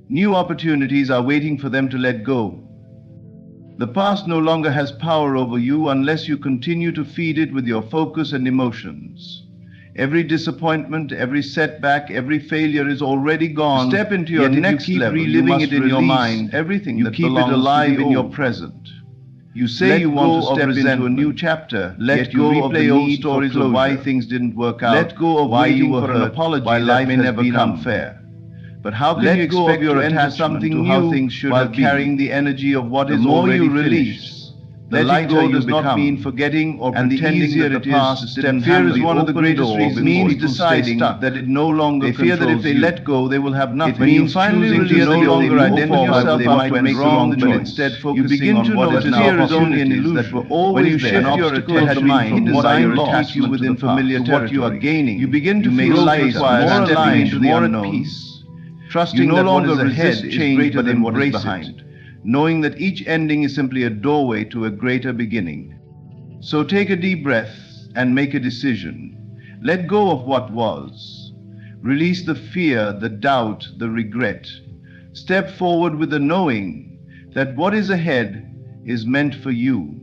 New opportunities are waiting for them to let go. The past no longer has power over you unless you continue to feed it with your focus and emotions. Every disappointment, every setback, every failure is already gone. Step into your next level. Reliving it in your mind. Everything that belongs to alive in your present. You say you want to step into a new chapter, yet you replay old stories of why things didn't work out. Let go of why you were hurt, why life may never come fair. But how can you expect to enter something new how things should while carrying the energy of what is already finished? Letting go does not mean forgetting or pretending that the past didn't happen. Fear is one of the greatest reasons. It means deciding that it no longer controls you. They fear that if they let go, they will have nothing. When you finally release no longer identify yourself, they might make wrong choice. Instead, focusing on what is fear is only an illusion that were always when you shift your attention from what you lost you within familiar territory, what you are gaining, you begin to feel lighter, more aligned, more at peace. Trusting that what is ahead is greater than what is behind. Knowing that each ending is simply a doorway to a greater beginning. So take a deep breath and make a decision. Let go of what was. Release the fear, the doubt, the regret. Step forward with the knowing that what is ahead is meant for you.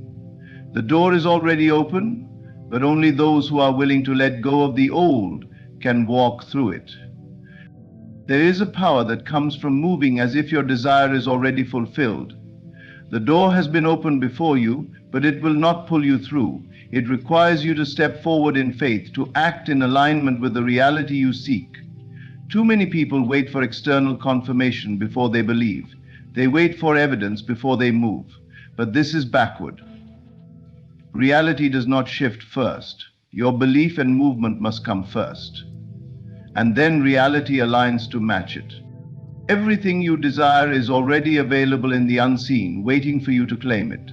The door is already open, but only those who are willing to let go of the old can walk through it. There is a power that comes from moving as if your desire is already fulfilled. The door has been opened before you, but it will not pull you through. It requires you to step forward in faith, to act in alignment with the reality you seek. Too many people wait for external confirmation before they believe. They wait for evidence before they move. But this is backward. Reality does not shift first. Your belief and movement must come first. And then reality aligns to match it. Everything you desire is already available in the unseen, waiting for you to claim it.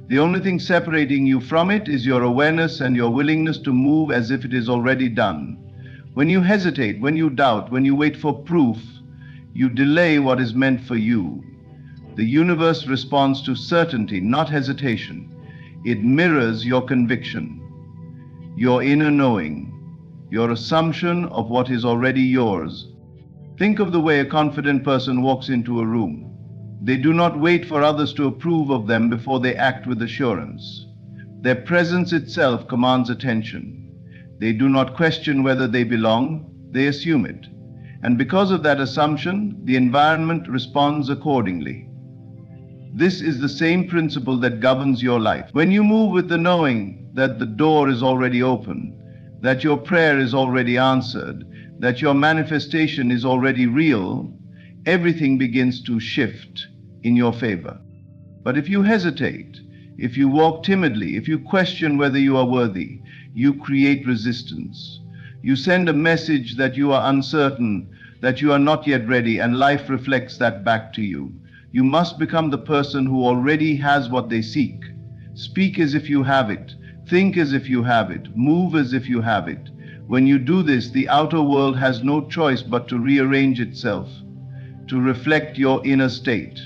The only thing separating you from it is your awareness and your willingness to move as if it is already done. When you hesitate, when you doubt, when you wait for proof, you delay what is meant for you. The universe responds to certainty, not hesitation. It mirrors your conviction, your inner knowing, your assumption of what is already yours. Think of the way a confident person walks into a room. They do not wait for others to approve of them before they act with assurance. Their presence itself commands attention. They do not question whether they belong, they assume it. And because of that assumption, the environment responds accordingly. This is the same principle that governs your life. When you move with the knowing that the door is already open, that your prayer is already answered, that your manifestation is already real, everything begins to shift in your favor. But if you hesitate, if you walk timidly, if you question whether you are worthy, you create resistance. You send a message that you are uncertain, that you are not yet ready, and life reflects that back to you. You must become the person who already has what they seek. Speak as if you have it. Think as if you have it. Move as if you have it. When you do this, the outer world has no choice but to rearrange itself, to reflect your inner state.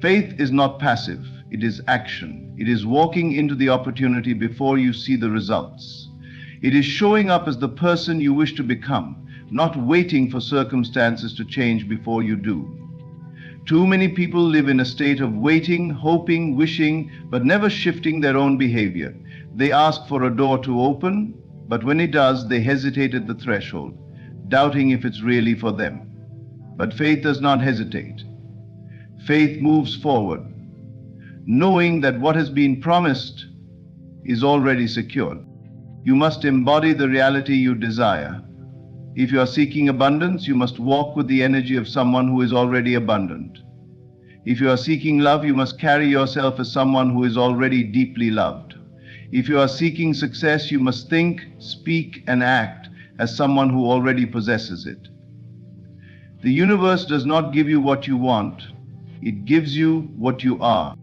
Faith is not passive. It is action. It is walking into the opportunity before you see the results. It is showing up as the person you wish to become, not waiting for circumstances to change before you do. Too many people live in a state of waiting, hoping, wishing, but never shifting their own behavior. They ask for a door to open, but when it does, they hesitate at the threshold, doubting if it's really for them. But faith does not hesitate. Faith moves forward, knowing that what has been promised is already secured. You must embody the reality you desire. If you are seeking abundance, you must walk with the energy of someone who is already abundant. If you are seeking love, you must carry yourself as someone who is already deeply loved. If you are seeking success, you must think, speak, and act as someone who already possesses it. The universe does not give you what you want. It gives you what you are.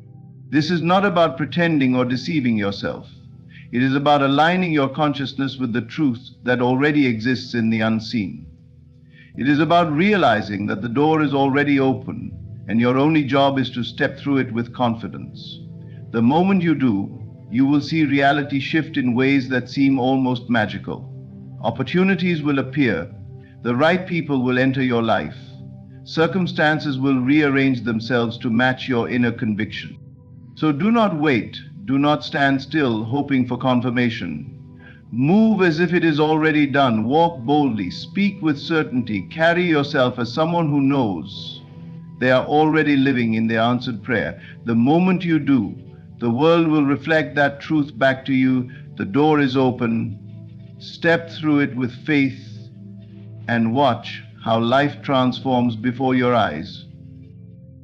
This is not about pretending or deceiving yourself. It is about aligning your consciousness with the truth that already exists in the unseen. It is about realizing that the door is already open, and your only job is to step through it with confidence. The moment you do, you will see reality shift in ways that seem almost magical. Opportunities will appear. The right people will enter your life. Circumstances will rearrange themselves to match your inner conviction. So do not wait. Do not stand still, hoping for confirmation. Move as if it is already done. Walk boldly. Speak with certainty. Carry yourself as someone who knows they are already living in the answered prayer. The moment you do, the world will reflect that truth back to you. The door is open. Step through it with faith and watch how life transforms before your eyes.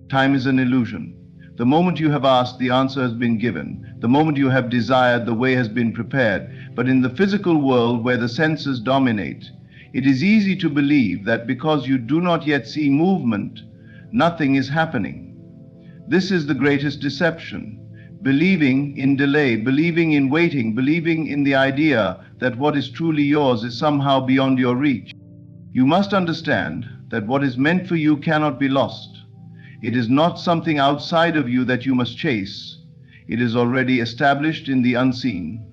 Time is an illusion. The moment you have asked, the answer has been given. The moment you have desired, the way has been prepared. But in the physical world where the senses dominate, it is easy to believe that because you do not yet see movement, nothing is happening. This is the greatest deception. Believing in delay, believing in waiting, believing in the idea that what is truly yours is somehow beyond your reach. You must understand that what is meant for you cannot be lost. It is not something outside of you that you must chase. It is already established in the unseen,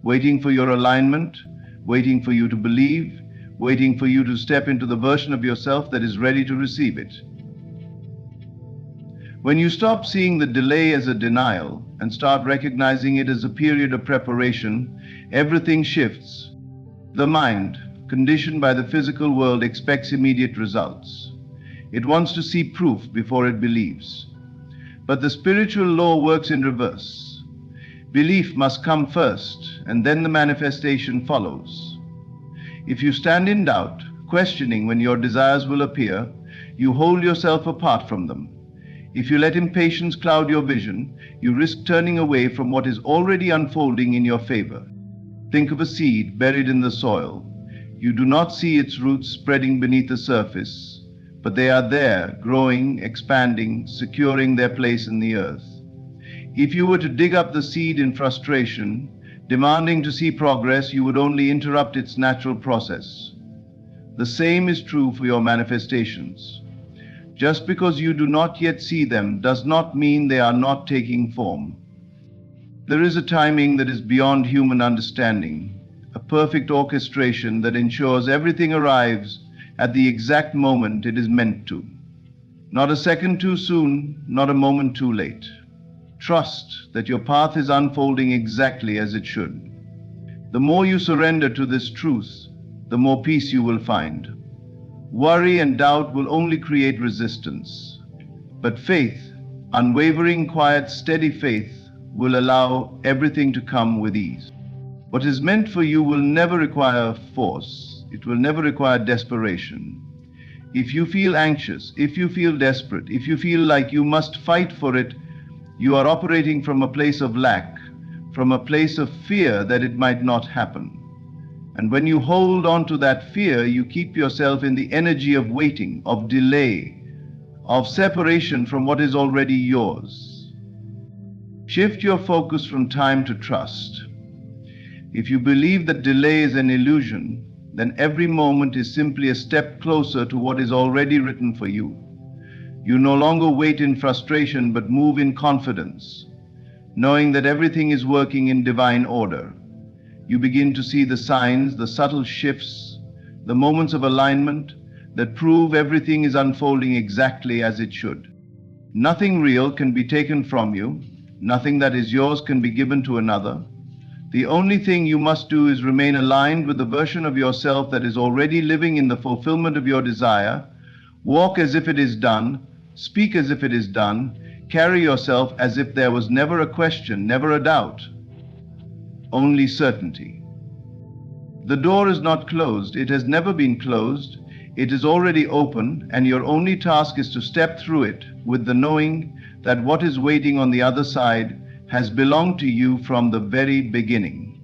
waiting for your alignment, waiting for you to believe, waiting for you to step into the version of yourself that is ready to receive it. When you stop seeing the delay as a denial and start recognizing it as a period of preparation, everything shifts. The mind, conditioned by the physical world, expects immediate results. It wants to see proof before it believes. But the spiritual law works in reverse. Belief must come first, and then the manifestation follows. If you stand in doubt, questioning when your desires will appear, you hold yourself apart from them. If you let impatience cloud your vision, you risk turning away from what is already unfolding in your favor. Think of a seed buried in the soil. You do not see its roots spreading beneath the surface, but they are there, growing, expanding, securing their place in the earth. If you were to dig up the seed in frustration, demanding to see progress, you would only interrupt its natural process. The same is true for your manifestations. Just because you do not yet see them does not mean they are not taking form. There is a timing that is beyond human understanding, a perfect orchestration that ensures everything arrives at the exact moment it is meant to. Not a second too soon, not a moment too late. Trust that your path is unfolding exactly as it should. The more you surrender to this truth, the more peace you will find. Worry and doubt will only create resistance. But faith, unwavering, quiet, steady faith, will allow everything to come with ease. What is meant for you will never require force. It will never require desperation. If you feel anxious, if you feel desperate, if you feel like you must fight for it, you are operating from a place of lack, from a place of fear that it might not happen. And when you hold on to that fear, you keep yourself in the energy of waiting, of delay, of separation from what is already yours. Shift your focus from time to trust. If you believe that delay is an illusion, then every moment is simply a step closer to what is already written for you. You no longer wait in frustration but move in confidence, knowing that everything is working in divine order. You begin to see the signs, the subtle shifts, the moments of alignment that prove everything is unfolding exactly as it should. Nothing real can be taken from you. Nothing that is yours can be given to another. The only thing you must do is remain aligned with the version of yourself that is already living in the fulfillment of your desire. Walk as if it is done. Speak as if it is done. Carry yourself as if there was never a question, never a doubt. Only certainty. The door is not closed. It has never been closed. It is already open, and your only task is to step through it with the knowing that what is waiting on the other side has belonged to you from the very beginning.